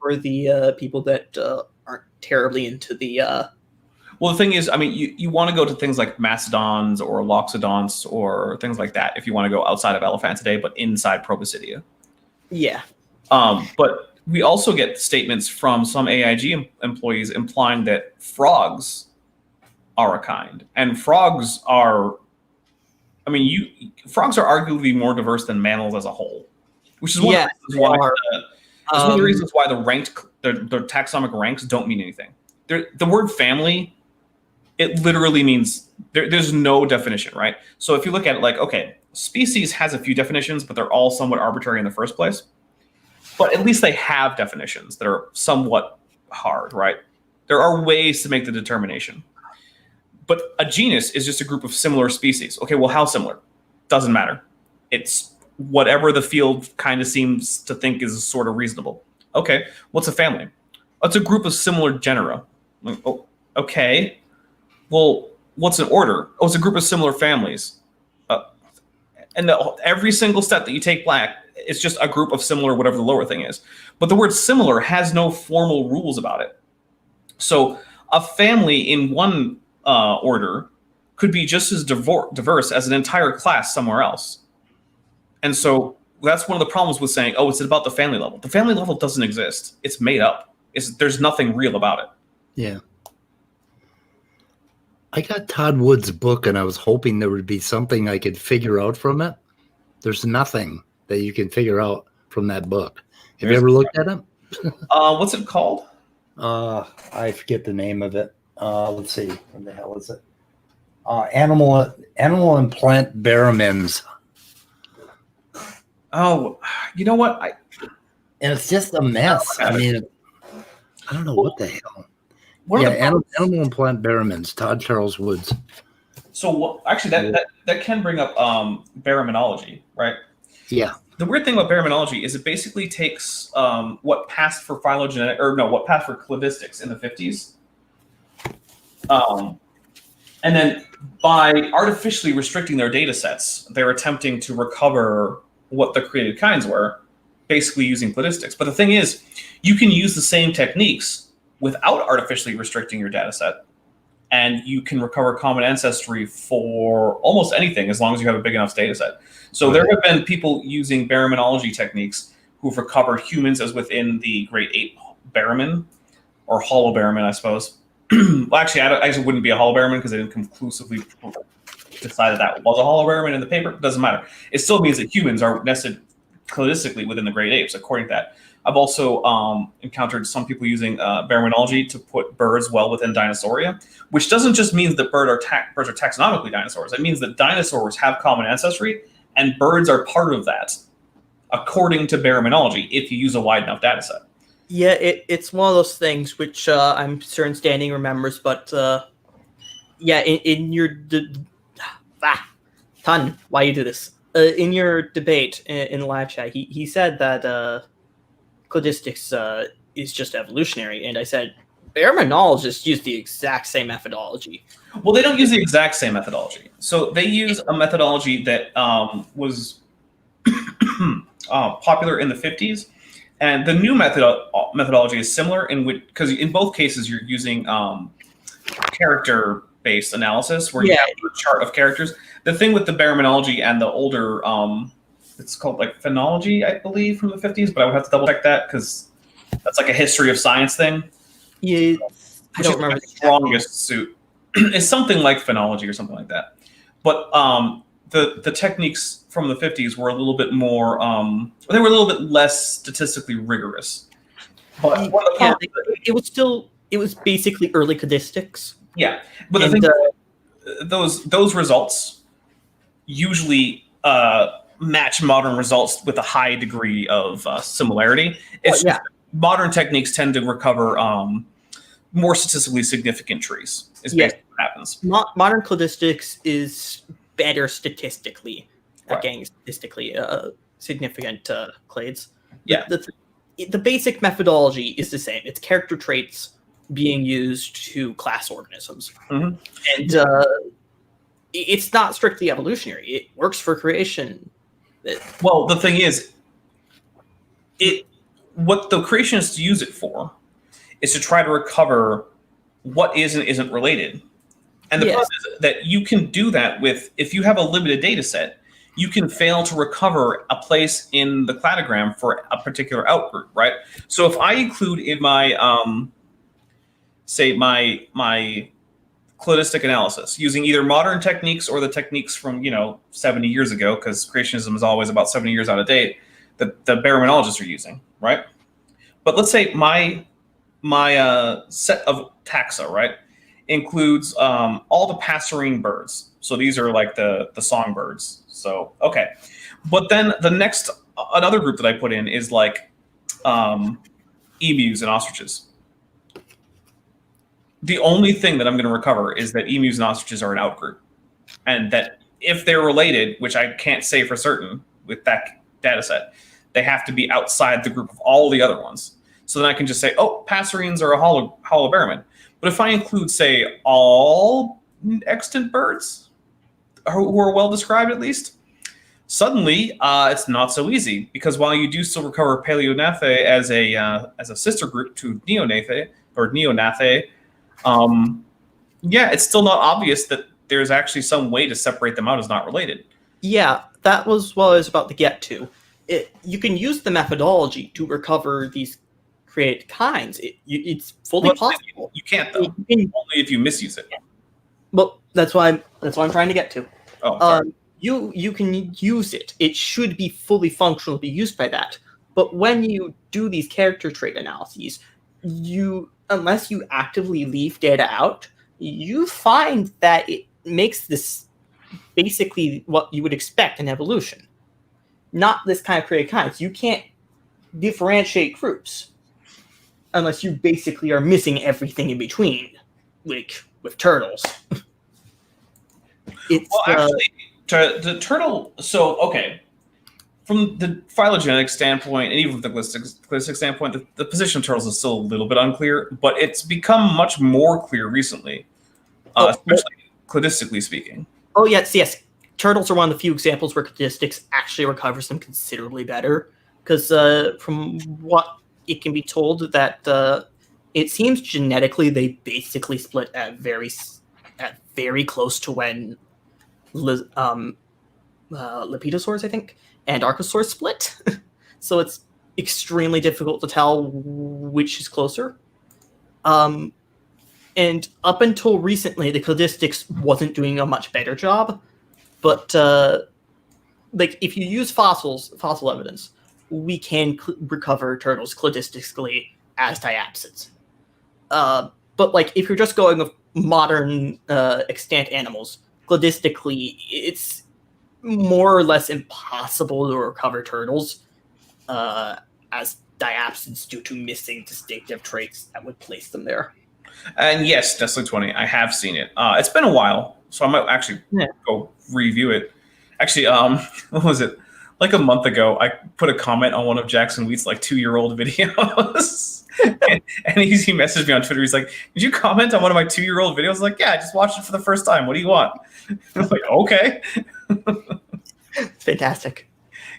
For the people that aren't terribly into the. Well, the thing is, I mean, you want to go to things like mastodons or loxodonts or things like that if you want to go outside of Elephantidae, but inside Proboscidea. Yeah. But we also get statements from some AIG employees implying that frogs are a kind, and frogs are. I mean, frogs are arguably more diverse than mammals as a whole, which is one of the reasons why the taxonomic ranks don't mean anything. The word family, it literally means there's no definition, right? So if you look at it like, okay, species has a few definitions, but they're all somewhat arbitrary in the first place. But at least they have definitions that are somewhat hard, right? There are ways to make the determination. But a genus is just a group of similar species. Okay, well, how similar? Doesn't matter. It's whatever the field kind of seems to think is sort of reasonable. Okay, what's a family? It's a group of similar genera. Oh, okay. Well, what's an order? Oh, it's a group of similar families. Every single step that you take back, it's just a group of similar, whatever the lower thing is. But the word similar has no formal rules about it. So a family in one order could be just as diverse as an entire class somewhere else. And so that's one of the problems with saying, oh, it's about the family level. The family level doesn't exist. It's made up. There's nothing real about it. Yeah. I got Todd Wood's book, and I was hoping there would be something I could figure out from it. There's nothing that you can figure out from that book. Have you ever looked at it? What's it called? I forget the name of it. Let's see. What the hell is it? Animal and Plant Baramins. Oh, you know what? And it's just a mess. I mean, I don't know what the hell. Animal and Plant Baramins, Todd Charles Woods. So actually, that can bring up baraminology, right? Yeah. The weird thing about baraminology is it basically takes what passed for cladistics in the 50s, and then by artificially restricting their data sets, they're attempting to recover what the created kinds were, basically using cladistics. But the thing is, you can use the same techniques without artificially restricting your data set, and you can recover common ancestry for almost anything as long as you have a big enough data set. So there have been people using baraminology techniques who've recovered humans as within the great ape baramin, or holobaramin, I suppose. Well, actually, I wouldn't be a holobaramin because they didn't conclusively decide that was a holobaramin in the paper. It doesn't matter. It still means that humans are nested cladistically within the great apes, according to that. I've also encountered some people using baraminology to put birds well within Dinosauria, which doesn't just mean that birds are taxonomically dinosaurs. It means that dinosaurs have common ancestry, and birds are part of that, according to baraminology, if you use a wide enough data set. Yeah, it's one of those things which I'm certain Standing remembers, but in your Ton, why you do this? In your debate in live chat, he said that cladistics is just evolutionary, and I said baraminologists use the exact same methodology. Well, they don't use the exact same methodology. So they use a methodology that was popular in the 50s. And the new methodology is similar because in both cases you're using character-based analysis where you have a chart of characters. The thing with the baraminology and the older, it's called like phenology, I believe, from the 50s, but I would have to double check that because that's like a history of science thing. Yeah, I don't remember the strongest suit. It's something like phenology or something like that. But the techniques from the 50s were a little bit more, they were a little bit less statistically rigorous. But it was basically early cladistics. Yeah, but the thing is, those results usually match modern results with a high degree of similarity. It's just modern techniques tend to recover more statistically significant trees. Is basically what happens. Modern cladistics is better statistically at getting statistically significant clades. Yeah. the basic methodology is the same. It's character traits being used to class organisms. Mhm. And it's not strictly evolutionary. It works for creation. Well, the thing is, what the creationists use it for is to try to recover what is and isn't related. And the Yes. problem is that you can do that if you have a limited data set, you can fail to recover a place in the cladogram for a particular outgroup, right? So if I include in my, say, my cladistic analysis using either modern techniques or the techniques from 70 years ago, because creationism is always about 70 years out of date, that the baraminologists are using, right? But let's say my set of taxa, right, includes all the passerine birds. So these are like the songbirds. So okay, but then another group that I put in is like emus and ostriches. The only thing that I'm going to recover is that emus and ostriches are an outgroup, and that if they're related, which I can't say for certain with that data set, they have to be outside the group of all the other ones. So then I can just say, oh, passerines are a holobaramin. But if I include, say, all extant birds who are well described at least, suddenly it's not so easy, because while you do still recover Paleognathae as a sister group to Neognathae or Neognathae, it's still not obvious that there's actually some way to separate them out as not related. Yeah, that was what I was about to get to. You can use the methodology to recover these created kinds. It's fully possible. You can't, though. Only if you misuse it. Well, that's why I'm trying to get to. Oh, sorry. You can use it. It should be fully functional to be used by that. But when you do these character trait analyses, unless you actively leave data out, you find that it makes this basically what you would expect in evolution. Not this kind of created kinds. You can't differentiate groups unless you basically are missing everything in between, like with turtles. Actually, the turtle. So okay, from the phylogenetic standpoint, and even from the cladistic standpoint, the position of turtles is still a little bit unclear, but it's become much more clear recently, especially cladistically speaking. Oh yes. Turtles are one of the few examples where cladistics actually recovers them considerably better, because from what it can be told that it seems genetically they basically split at very close to when Lepidosaurs, I think, and Archosaurs split. So it's extremely difficult to tell which is closer. And up until recently, the cladistics wasn't doing a much better job. But like if you use fossil evidence, we can recover turtles cladistically as diapsids. But like if you're just going with modern extant animals, cladistically, it's more or less impossible to recover turtles as diapsids due to missing distinctive traits that would place them there. And yes, Nestle 20, I have seen it. It's been a while, so I might actually go review it. Actually, what was it? Like a month ago, I put a comment on one of Jackson Wheat's like 2-year-old videos. and he messaged me on Twitter. He's like, did you comment on one of my 2-year-old videos? I was like, yeah, I just watched it for the first time. What do you want? I was like, okay. Fantastic.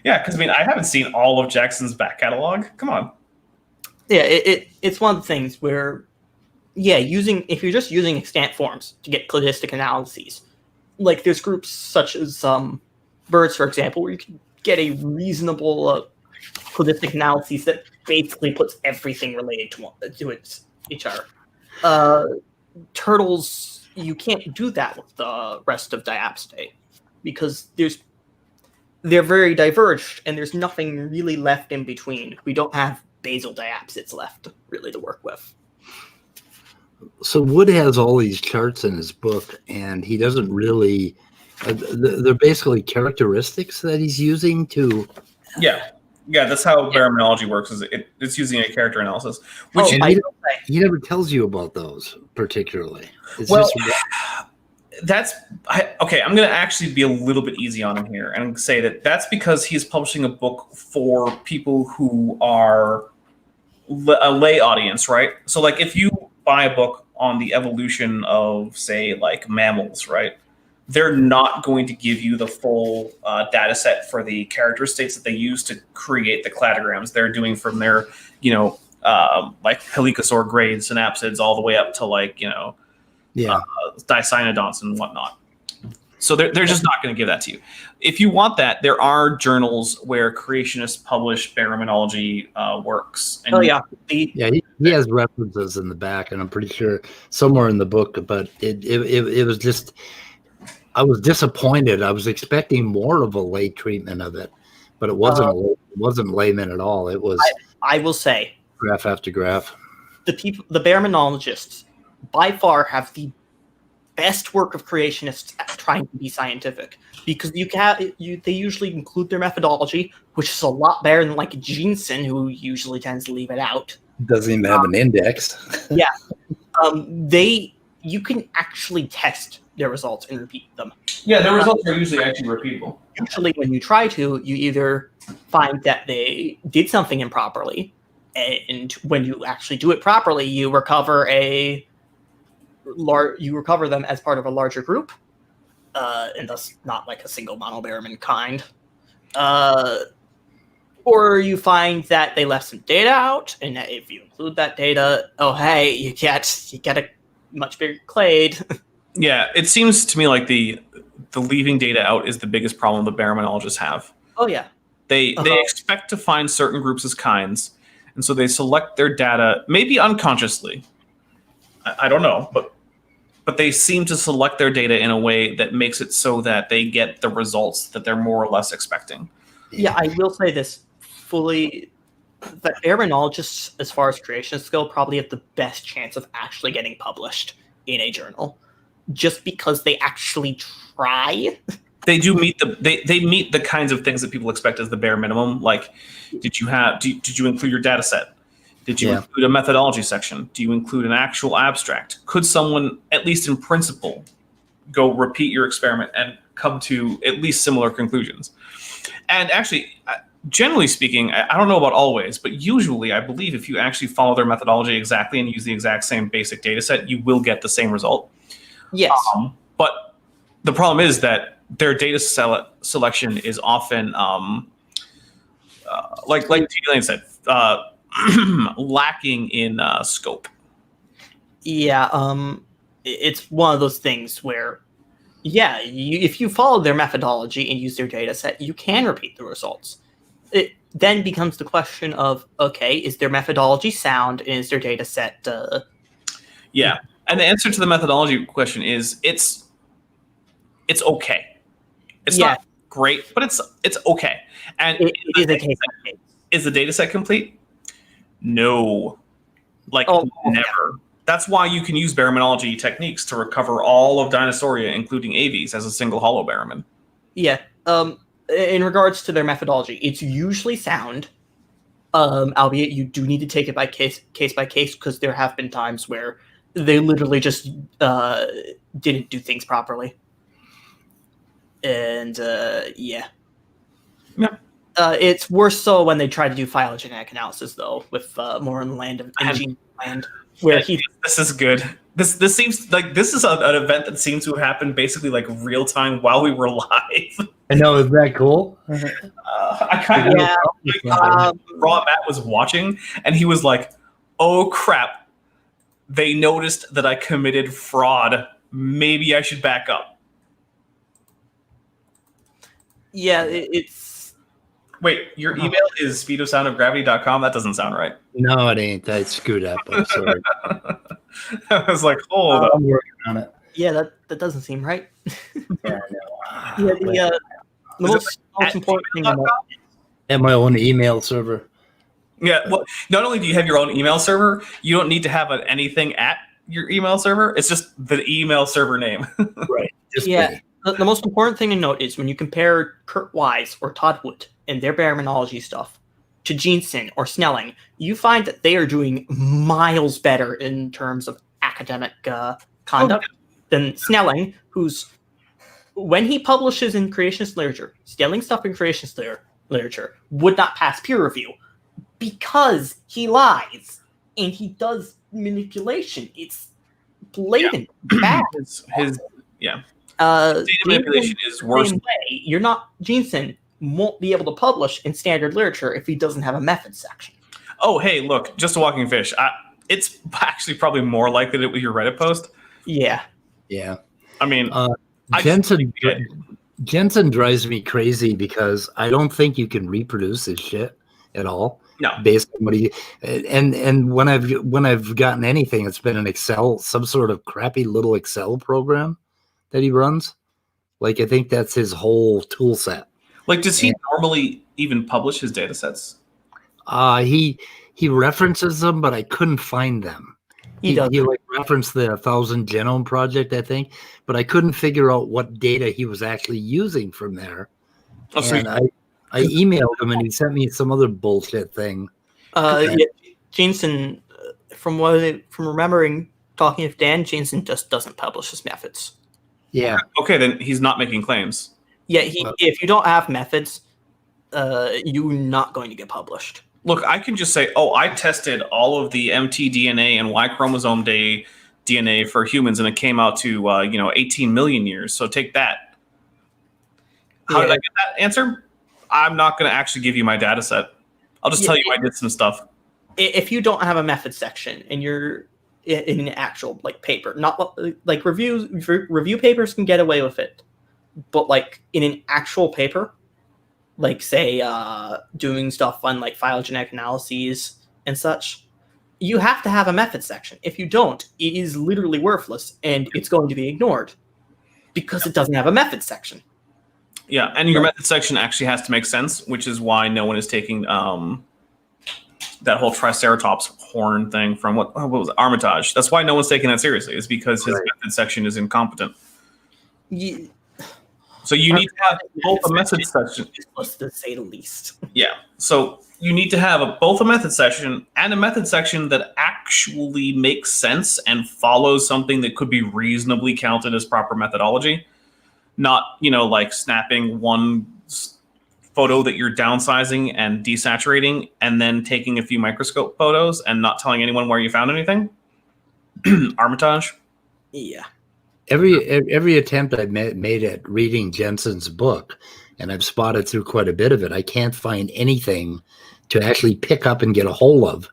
Yeah, because I mean, I haven't seen all of Jackson's back catalog. Come on. Yeah, it's one of the things where, if you're just using extant forms to get cladistic analyses, like there's groups such as birds, for example, where you can get a reasonable cladistic analyses that basically puts everything related to each other. Turtles, you can't do that with the rest of Diapsidae because they're very diverged and there's nothing really left in between. We don't have basal diapsids left really to work with. So Wood has all these charts in his book, and he doesn't really. They're basically characteristics that he's using to. Yeah, that's how baraminology works. Is it's using a character analysis, which he never tells you about those particularly. It's okay. I'm going to actually be a little bit easy on him here and say that that's because he's publishing a book for people who are a lay audience, right? So like if you buy a book on the evolution of, say, like mammals, right? They're not going to give you the full data set for the characteristics that they use to create the cladograms. They're doing from their, like helicosaur grade synapsids all the way up to like, dicynodonts and whatnot. So they're just not going to give that to you. If you want that, there are journals where creationists publish baraminology works. And he has references in the back, and I'm pretty sure somewhere in the book. But it was just, I was disappointed. I was expecting more of a lay treatment of it, but it wasn't layman at all. It was. I will say, graph after graph. The baraminologists by far have the best work of creationists at trying to be scientific, because they usually include their methodology, which is a lot better than like Jensen, who usually tends to leave it out. Doesn't even have an index. Yeah, you can actually test their results and repeat them. Yeah, the results are usually actually repeatable. Usually, when you try to, you either find that they did something improperly, and when you actually do it properly, you recover them as part of a larger group, and thus not like a single monobaramin kind. Or you find that they left some data out, and that if you include that data, you get a much bigger clade. Yeah, it seems to me like the leaving data out is the biggest problem the baraminologists have. Oh yeah, they expect to find certain groups as kinds, and so they select their data maybe unconsciously. I don't know, but they seem to select their data in a way that makes it so that they get the results that they're more or less expecting. Yeah, I will say this fully, that baraminologists, as far as creationists go, probably have the best chance of actually getting published in a journal, just because they actually try. They do meet they meet the kinds of things that people expect as the bare minimum. Like, did you include your data set? Did you include a methodology section? Do you include an actual abstract? Could someone, at least in principle, go repeat your experiment and come to at least similar conclusions? And actually, generally speaking, I don't know about always, but usually I believe if you actually follow their methodology exactly and use the exact same basic data set, you will get the same result. Yes. But the problem is that their data selection is often, like TDLane said, lacking in scope. Yeah, it's one of those things where, if you follow their methodology and use their data set, you can repeat the results. It then becomes the question of, is their methodology sound, and is their data set... Yeah, and the answer to the methodology question is it's okay. It's not great, but it's okay. And it is a case. Is the data set complete? No, never. That's why you can use baraminology techniques to recover all of Dinosauria, including aves, as a single hollow baramin. Yeah. In regards to their methodology, it's usually sound, albeit you do need to take it by case by case, because there have been times where they literally just didn't do things properly. And it's worse so when they try to do phylogenetic analysis, though, with more in the land of gene land, where this is good. This seems like this is an event that seems to have happened basically like real time while we were live. I know, is that cool? I kind of Raw Matt was watching, and he was like, "Oh crap! They noticed that I committed fraud. Maybe I should back up." Yeah, it's... Wait, your email is speedofsoundofgravity.com? That doesn't sound right. No, it ain't. I screwed up. I'm sorry. I was like, hold up. I'm working on it. Yeah, that doesn't seem right. Yeah, the most important thing about... I have my own email server. Yeah, well, not only do you have your own email server, you don't need to have anything at your email server. It's just the email server name. Right. The most important thing to note is when you compare Kurt Wise or Todd Wood and their baraminology stuff to Jensen or Snelling, you find that they are doing miles better in terms of academic conduct than Snelling, who's, when he publishes in creationist literature, Snelling stuff in creationist literature would not pass peer review because he lies and he does manipulation. It's blatant, bad. His data Jensen, manipulation is worse. same way. Jensen won't be able to publish in standard literature if he doesn't have a method section. Oh, hey, look, just a walking fish. It's actually probably more likely that it was your Reddit post. Yeah. Yeah. I mean, Jensen drives me crazy because I don't think you can reproduce his shit at all. No. Based on what he and when I've gotten anything, it's been an Excel, some sort of crappy little Excel program that he runs. Like, I think that's his whole tool set. Like, does he normally even publish his data sets? He references them, but I couldn't find them. He like referenced the 1,000 Genome Project, I think, but I couldn't figure out what data he was actually using from there. And I emailed him, and he sent me some other bullshit thing. Jensen, from remembering talking with Dan, Jensen just doesn't publish his methods. Yeah. Okay, then he's not making claims. Yeah, if you don't have methods, you're not going to get published. Look, I can just say, I tested all of the mtDNA and Y chromosome day DNA for humans, and it came out to 18 million years. So take that. How did I get that answer? I'm not going to actually give you my data set. I'll just tell you I did some stuff. If you don't have a method section and you're in an actual paper, not like review papers can get away with it, but in an actual paper, say doing stuff on phylogenetic analyses and such, you have to have a method section. If you don't, it is literally worthless and it's going to be ignored because it doesn't have a method section. Yeah, and your method section actually has to make sense, which is why no one is taking that whole Triceratops horn thing from what was it, Armitage. That's why no one's taking that seriously, is because his method section is incompetent. Yeah. So you need to have both a method section. To say the least. Yeah. So you need to have both a method section and a method section that actually makes sense and follows something that could be reasonably counted as proper methodology. Not, snapping one photo that you're downsizing and desaturating and then taking a few microscope photos and not telling anyone where you found anything. Armitage. Yeah. Every attempt I've made at reading Jensen's book, and I've spotted through quite a bit of it, I can't find anything to actually pick up and get a hold of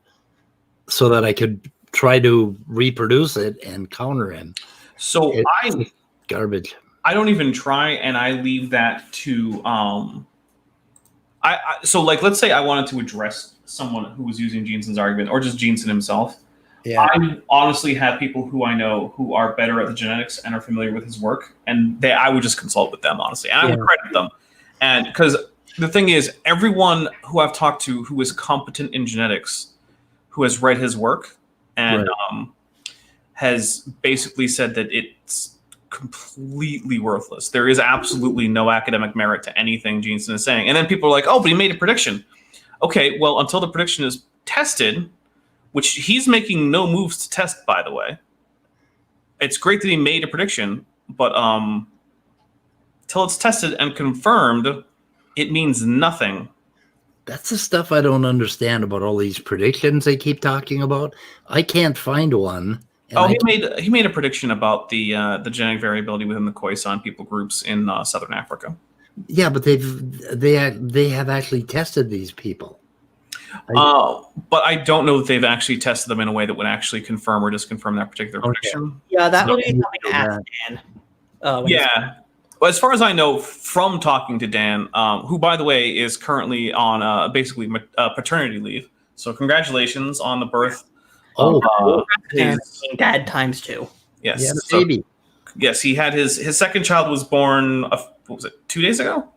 so that I could try to reproduce it and counter him. So it's garbage. I don't even try, and I leave that to so let's say I wanted to address someone who was using Jensen's argument, or just Jensen himself. Yeah. I honestly have people who I know who are better at the genetics and are familiar with his work, and I would just consult with them, honestly, and I would credit them. And because the thing is, everyone who I've talked to who is competent in genetics, who has read his work, and has basically said that it's completely worthless. There is absolutely no academic merit to anything Jensen is saying. And then people are like, but he made a prediction. Okay, well, until the prediction is tested, which he's making no moves to test, by the way. It's great that he made a prediction, but till it's tested and confirmed, it means nothing. That's the stuff I don't understand about all these predictions they keep talking about. I can't find one. He made a prediction about the genetic variability within the Khoisan people groups in southern Africa. Yeah, but they have actually tested these people. But I don't know that they've actually tested them in a way that would actually confirm or disconfirm that particular prediction. Yeah, that would be something to ask Dan. Well, as far as I know from talking to Dan, who, by the way, is currently on basically paternity leave. So congratulations on the birth. Dad times 2. Yes, he had a baby. Yes, he had his second child was born. What was it? 2 days ago.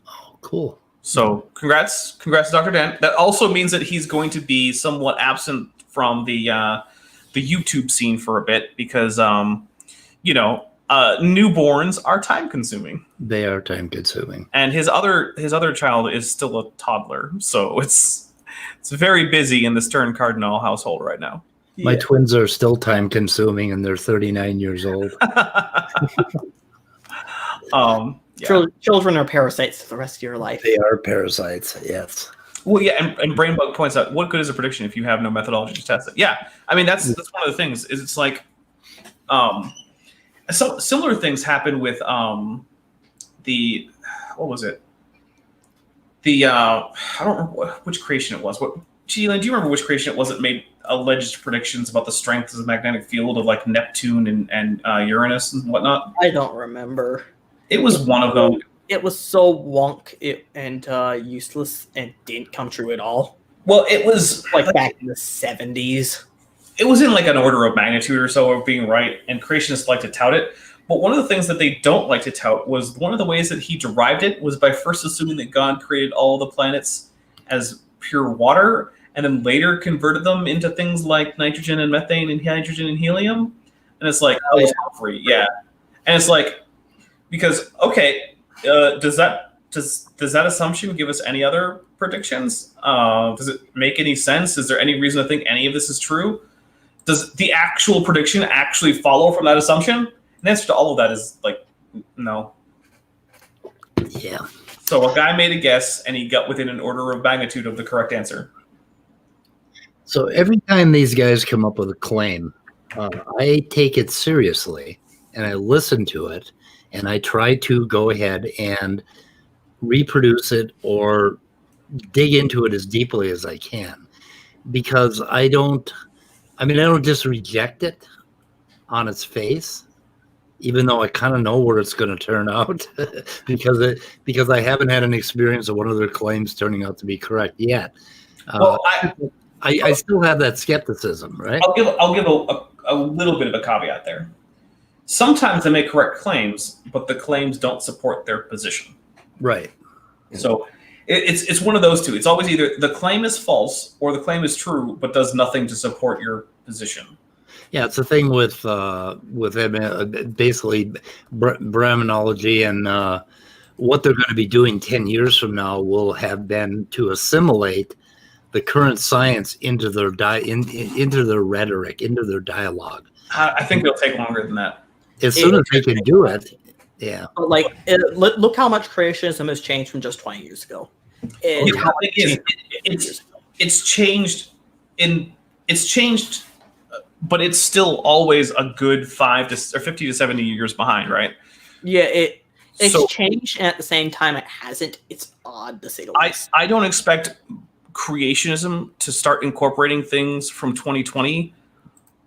Oh, cool. So congrats, Dr. Dan. That also means that he's going to be somewhat absent from the YouTube scene for a bit because newborns are time consuming. They are time consuming, and his other child is still a toddler, so it's very busy in the Stern Cardinal household right now. My twins are still time consuming, and they're 39 years old. Children are parasites for the rest of your life. They are parasites, yes. Well, yeah, and Brainbug points out, what good is a prediction if you have no methodology to test it? Yeah, I mean that's one of the things. Is it's like, some similar things happen with the what was it? The I don't remember which creation it was. What TDLane, do you remember which creation it was that made alleged predictions about the strength of the magnetic field of like Neptune and Uranus and whatnot? I don't remember. It was one of them. It was so wonk and useless and didn't come true at all. Well, it was Like back in the 70s. It was in like an order of magnitude or so of being right, and creationists like to tout it. But one of the things that they don't like to tout was one of the ways that he derived it was by first assuming that God created all the planets as pure water, and then later converted them into things like nitrogen and methane and hydrogen and helium. And it's like, oh, free, yeah. And it's like, because okay, does that assumption give us any other predictions? Does it make any sense? Is there any reason to think any of this is true? Does the actual prediction actually follow from that assumption? And the answer to all of that is like, no. Yeah. So a guy made a guess and he got within an order of magnitude of the correct answer. So every time these guys come up with a claim, I take it seriously and I listen to it and I try to go ahead and reproduce it or dig into it as deeply as I can, because I don't just reject it on its face, even though I kind of know where it's going to turn out because I haven't had an experience of one of their claims turning out to be correct yet. Well, I still have that skepticism, right? I'll give a little bit of a caveat there. Sometimes they make correct claims, but the claims don't support their position. Right. So it's one of those two. It's always either the claim is false or the claim is true, but does nothing to support your position. Yeah, it's the thing with basically Brahmanology and what they're going to be doing 10 years from now will have been to assimilate the current science into their into their rhetoric, into their dialogue. I think it'll take longer than that. As soon as they can do it, yeah. But like, look how much creationism has changed from just 20 years ago. It's changed, but it's still always a good 50 to 70 years behind, right? Yeah, it's changed, and at the same time, it hasn't. It's odd to say the least. I don't expect creationism to start incorporating things from 2020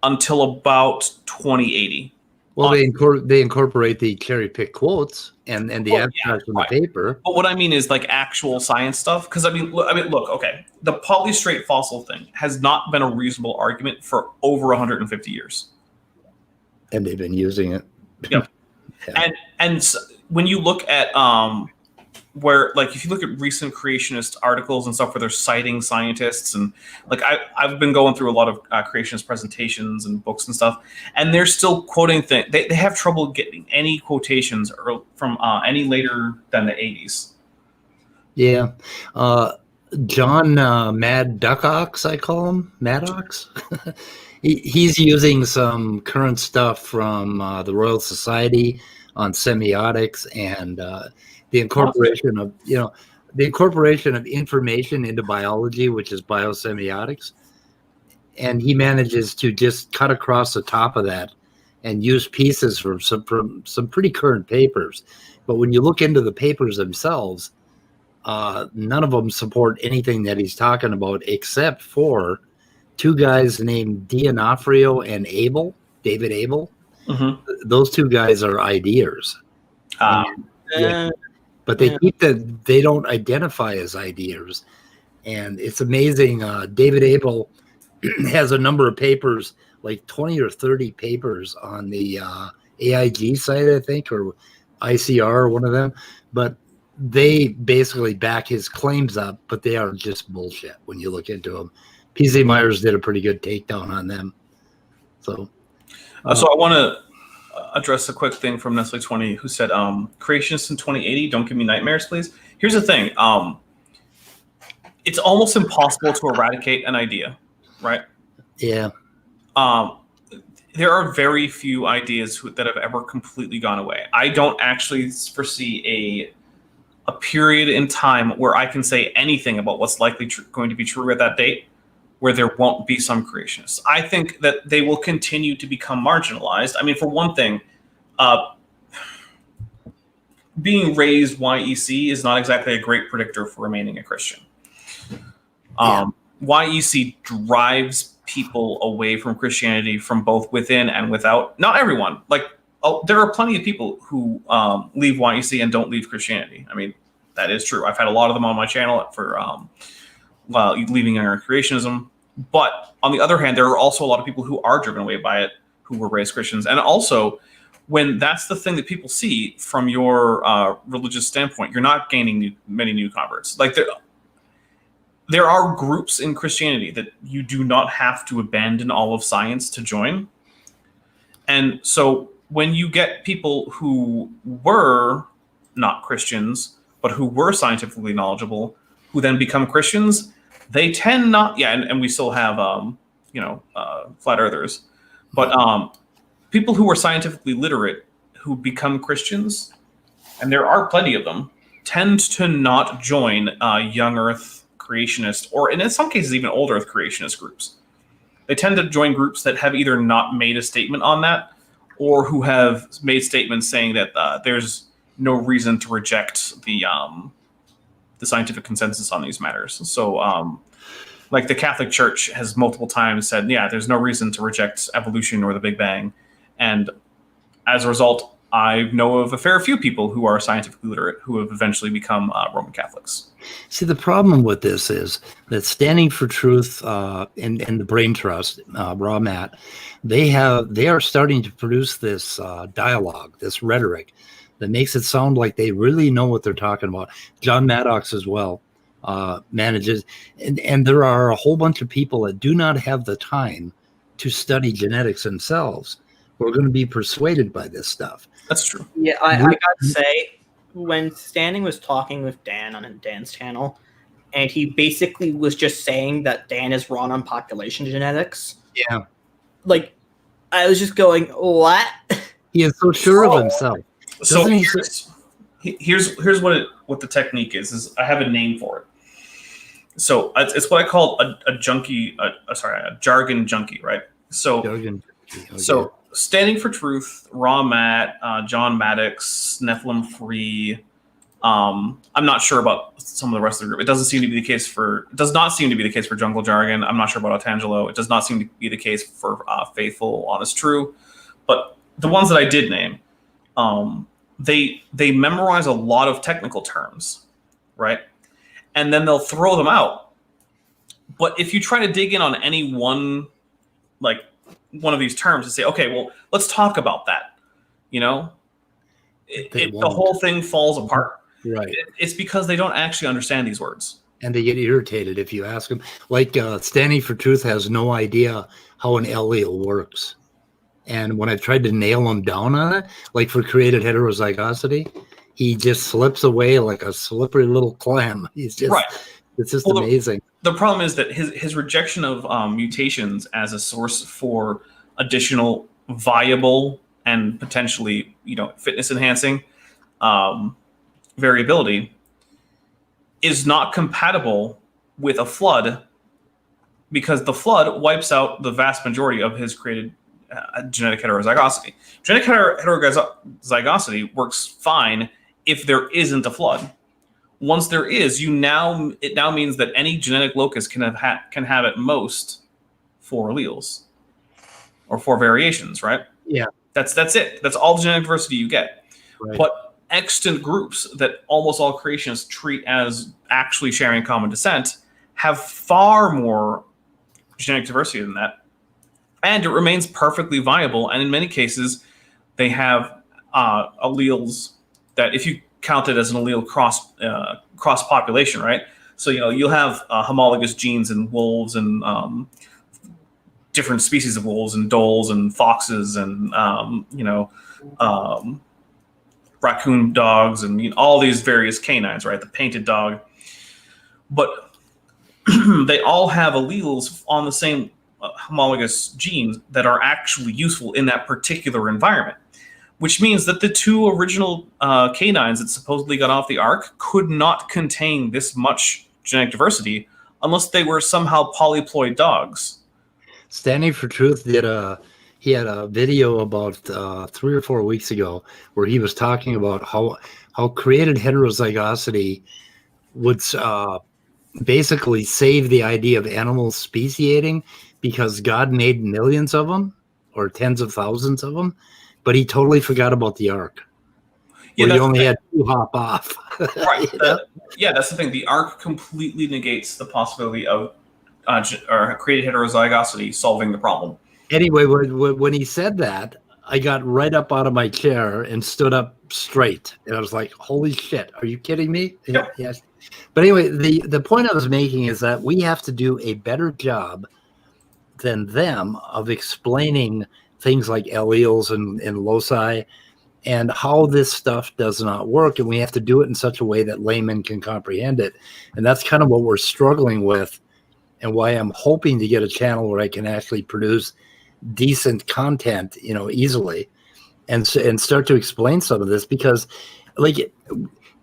until about 2080. Well, they incorporate the cherry pick quotes and the abstract from the paper. But what I mean is like actual science stuff, because I mean, look, okay, the polystrate fossil thing has not been a reasonable argument for over 150 years, and they've been using it. Yep. Yeah. And so when you look at where, like, if you look at recent creationist articles and stuff where they're citing scientists, and like I've been going through a lot of creationist presentations and books and stuff, and they're still quoting things. They have trouble getting any quotations from any later than the 80s. Yeah. John Mad Duckox, I call him Maddox. He's using some current stuff from the Royal Society on semiotics and the incorporation of information into biology, which is biosemiotics. And he manages to just cut across the top of that and use pieces from some pretty current papers. But when you look into the papers themselves, none of them support anything that he's talking about, except for two guys named D'Onofrio and David Abel. Mm-hmm. Those two guys are ideas. But they don't identify as ideas. And it's amazing. David Abel has a number of papers, like 20 or 30 papers on the AIG site, I think, or ICR, one of them. But they basically back his claims up, but they are just bullshit when you look into them. P.Z. Myers did a pretty good takedown on them. So I want to address a quick thing from Nestle 20, who said, creationists in 2080, don't give me nightmares, please. Here's the thing. It's almost impossible to eradicate an idea, right? Yeah. There are very few ideas that have ever completely gone away. I don't actually foresee a period in time where I can say anything about what's likely going to be true at that date, where there won't be some creationists. I think that they will continue to become marginalized. I mean, for one thing, being raised YEC is not exactly a great predictor for remaining a Christian. YEC drives people away from Christianity from both within and without. Not everyone. Like, there are plenty of people who leave YEC and don't leave Christianity. I mean, that is true. I've had a lot of them on my channel for leaving in creationism. But on the other hand, there are also a lot of people who are driven away by it, who were raised Christians. And also, when that's the thing that people see from your religious standpoint, you're not gaining many new converts. Like, there are groups in Christianity that you do not have to abandon all of science to join. And so when you get people who were not Christians, but who were scientifically knowledgeable, who then become Christians, they tend not, and we still have, flat earthers, but people who are scientifically literate who become Christians, and there are plenty of them, tend to not join young earth creationist, or in some cases even old earth creationist groups. They tend to join groups that have either not made a statement on that, or who have made statements saying that there's no reason to reject the scientific consensus on these matters. So, like the Catholic Church has multiple times said, there's no reason to reject evolution or the Big Bang. And as a result, I know of a fair few people who are scientifically literate who have eventually become Roman Catholics. See, the problem with this is that Standing for Truth and the Brain Trust, Raw Matt, they are starting to produce this dialogue, this rhetoric that makes it sound like they really know what they're talking about. John Maddox as well manages, and there are a whole bunch of people that do not have the time to study genetics themselves who are going to be persuaded by this stuff. That's true. Yeah, I got to say, when Standing was talking with Dan on Dan's channel, and he basically was just saying that Dan is wrong on population genetics. Yeah. Like, I was just going, what? He is so sure of himself. So here's what the technique is I have a name for it. So it's what I call a jargon junkie, right? So Jargon. Okay. So Standing for Truth, Raw Matt, John Maddox, Nephilim Free. I'm not sure about some of the rest of the group. It does not seem to be the case for Jungle Jargon. I'm not sure about Otangelo. It does not seem to be the case for Faithful, Honest, True. But the ones that I did name, they memorize a lot of technical terms, right? And then they'll throw them out. But if you try to dig in on any one of these terms and say, okay, well, let's talk about that, the whole thing falls apart. Right. It's because they don't actually understand these words. And they get irritated if you ask them. Like Standing for Truth has no idea how an allele works. And when I've tried to nail him down on it, like for created heterozygosity, he just slips away like a slippery little clam. He's just, right. It's just amazing. The problem is that his rejection of mutations as a source for additional viable and potentially, fitness enhancing variability is not compatible with a flood, because the flood wipes out the vast majority of his created genetic heterozygosity. Genetic heterozygosity works fine if there isn't a flood. Once there is, it now means that any genetic locus can have at most 4 alleles or 4 variations, right? Yeah. That's it. That's all the genetic diversity you get. Right. But extant groups that almost all creationists treat as actually sharing common descent have far more genetic diversity than that. And it remains perfectly viable. And in many cases, they have alleles that, if you count it as an allele cross population, right? So, you'll have homologous genes in wolves and different species of wolves and dholes and foxes and, raccoon dogs and all these various canines, right? The painted dog. But they all have alleles on the same homologous genes that are actually useful in that particular environment. which means that the two original canines that supposedly got off the Ark could not contain this much genetic diversity unless they were somehow polyploid dogs. Standing for Truth he had a video about 3 or 4 weeks ago where he was talking about how created heterozygosity would basically save the idea of animals speciating because God made millions of them or tens of thousands of them, but he totally forgot about the Ark. Yeah, where you only had 2 hop off. Right. That's the thing. The Ark completely negates the possibility of created heterozygosity solving the problem. Anyway, when he said that, I got right up out of my chair and stood up straight. And I was like, holy shit, are you kidding me? Yep. Yes. But anyway, the point I was making is that we have to do a better job than them of explaining things like alleles and loci and how this stuff does not work. And we have to do it in such a way that laymen can comprehend it. And that's kind of what we're struggling with and why I'm hoping to get a channel where I can actually produce decent content, easily and start to explain some of this, because like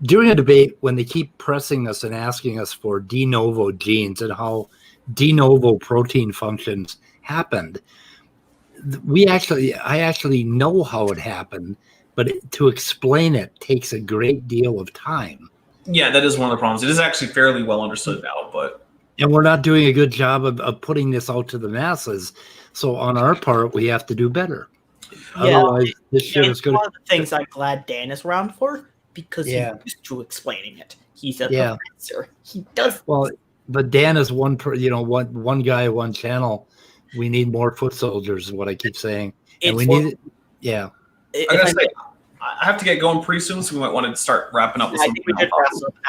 during a debate, when they keep pressing us and asking us for de novo genes and how de novo protein functions happened, I actually know how it happened, but to explain it takes a great deal of time. Yeah, that is one of the problems. It is actually fairly well understood now, and we're not doing a good job of putting this out to the masses. So on our part, we have to do better. Yeah, otherwise this shit is going to. One of the things I'm glad Dan is around for, because he's used to explaining it. He's a professor. He does well, but Dan is one guy, one channel. We need more foot soldiers, is what I keep saying. And we need it. Yeah. I have to get going pretty soon, so we might want to start wrapping up with something.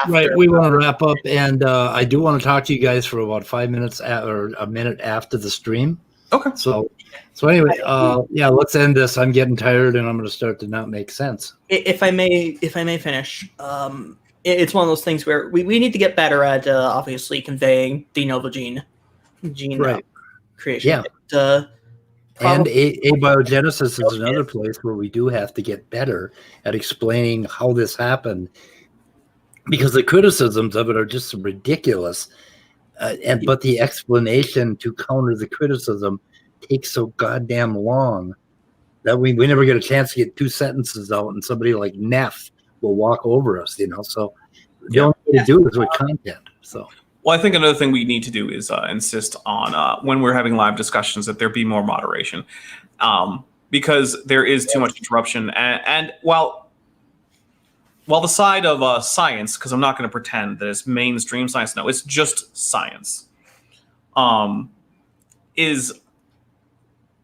Right, we want to wrap up, and I do want to talk to you guys for about 5 minutes or a minute after the stream. Okay. So anyway, let's end this. I'm getting tired, and I'm going to start to not make sense. If I may finish, it's one of those things where we need to get better at obviously conveying de novo gene creation. Yeah. And abiogenesis is another place where we do have to get better at explaining how this happened, because the criticisms of it are just ridiculous. But the explanation to counter the criticism takes so goddamn long that we never get a chance to get 2 sentences out, and somebody like Neff will walk over us, So the only way to do it is with content. So. Well, I think another thing we need to do is insist on when we're having live discussions that there be more moderation, because there is too much interruption. And while the side of science, because I'm not going to pretend that it's mainstream science, no, it's just science, is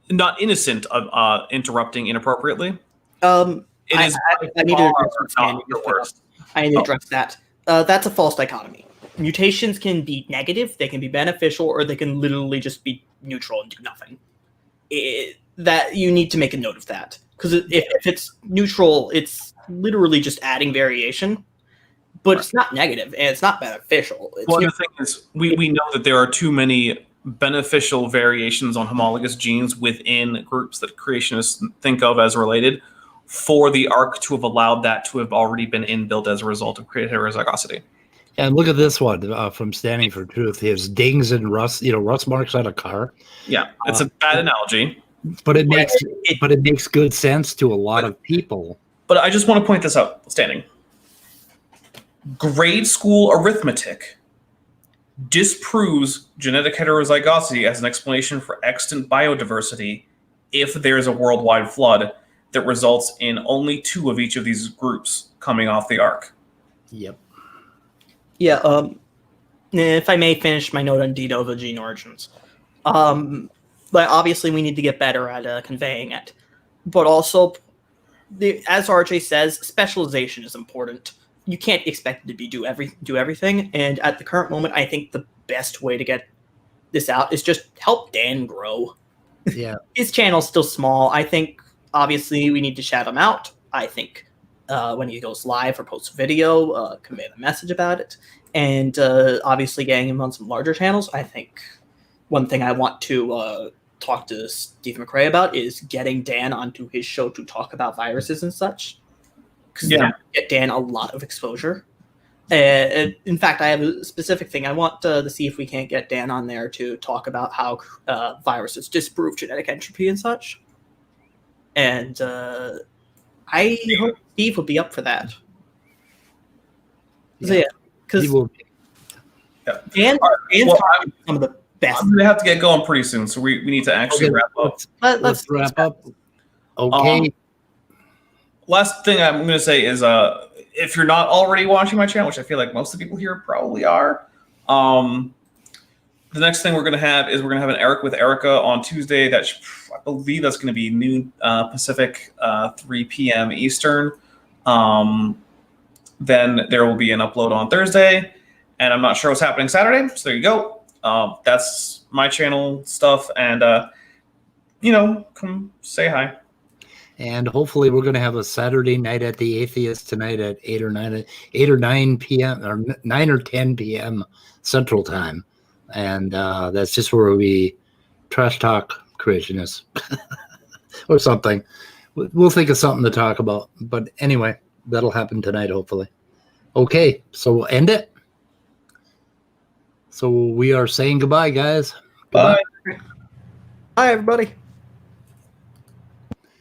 not innocent of interrupting inappropriately. I need to address that. That's a false dichotomy. Mutations can be negative, they can be beneficial, or they can literally just be neutral and do nothing. That you need to make a note of that, because if it's neutral, it's literally just adding variation, but it's not negative and it's not beneficial. The thing is, we know that there are too many beneficial variations on homologous genes within groups that creationists think of as related, for the Ark to have allowed that to have already been inbuilt as a result of created heterozygosity. And look at this one from Standing for Truth. He has dings and rust, rust marks on a car. Yeah, it's a bad analogy, but it makes good sense to a lot of people. But I just want to point this out, Standing. Grade school arithmetic disproves genetic heterozygosity as an explanation for extant biodiversity if there's a worldwide flood that results in only 2 of each of these groups coming off the Ark. Yep. Yeah, if I may finish my note on de novo gene origins. But obviously we need to get better at conveying it. But also, as RJ says, specialization is important. You can't expect it to do everything. And at the current moment, I think the best way to get this out is just help Dan grow. Yeah. His channel's still small. I think, obviously, we need to shout him out. I think when he goes live or posts a video, convey the message about it. And obviously getting him on some larger channels. I think one thing I want to talk to Steve McRae about is getting Dan onto his show to talk about viruses and such. Because that would get Dan a lot of exposure. In fact, I have a specific thing. I want to see if we can't get Dan on there to talk about how viruses disprove genetic entropy and such. And I hope Steve will be up for that. So, yeah, because Dan, Dan's some of the best. I'm going to have to get going pretty soon, so we need to actually wrap up. Let's wrap up. Okay. Last thing I'm going to say is if you're not already watching my channel, which I feel like most of the people here probably are, the next thing we're going to have is we're going to have an Eric with Erica on Tuesday. I believe that's going to be noon Pacific, 3 p.m. Eastern. Then there will be an upload on Thursday, and I'm not sure what's happening Saturday. So there you go. That's my channel stuff, and come say hi. And hopefully we're going to have a Saturday night at the Atheist tonight at 8 or 9 p.m. or 9 or 10 p.m. Central Time. And that's just where we trash talk creationists or something. We'll think of something to talk about. But anyway, that'll happen tonight, hopefully. Okay, so we'll end it. So we are saying goodbye, guys. Bye. Bye, everybody.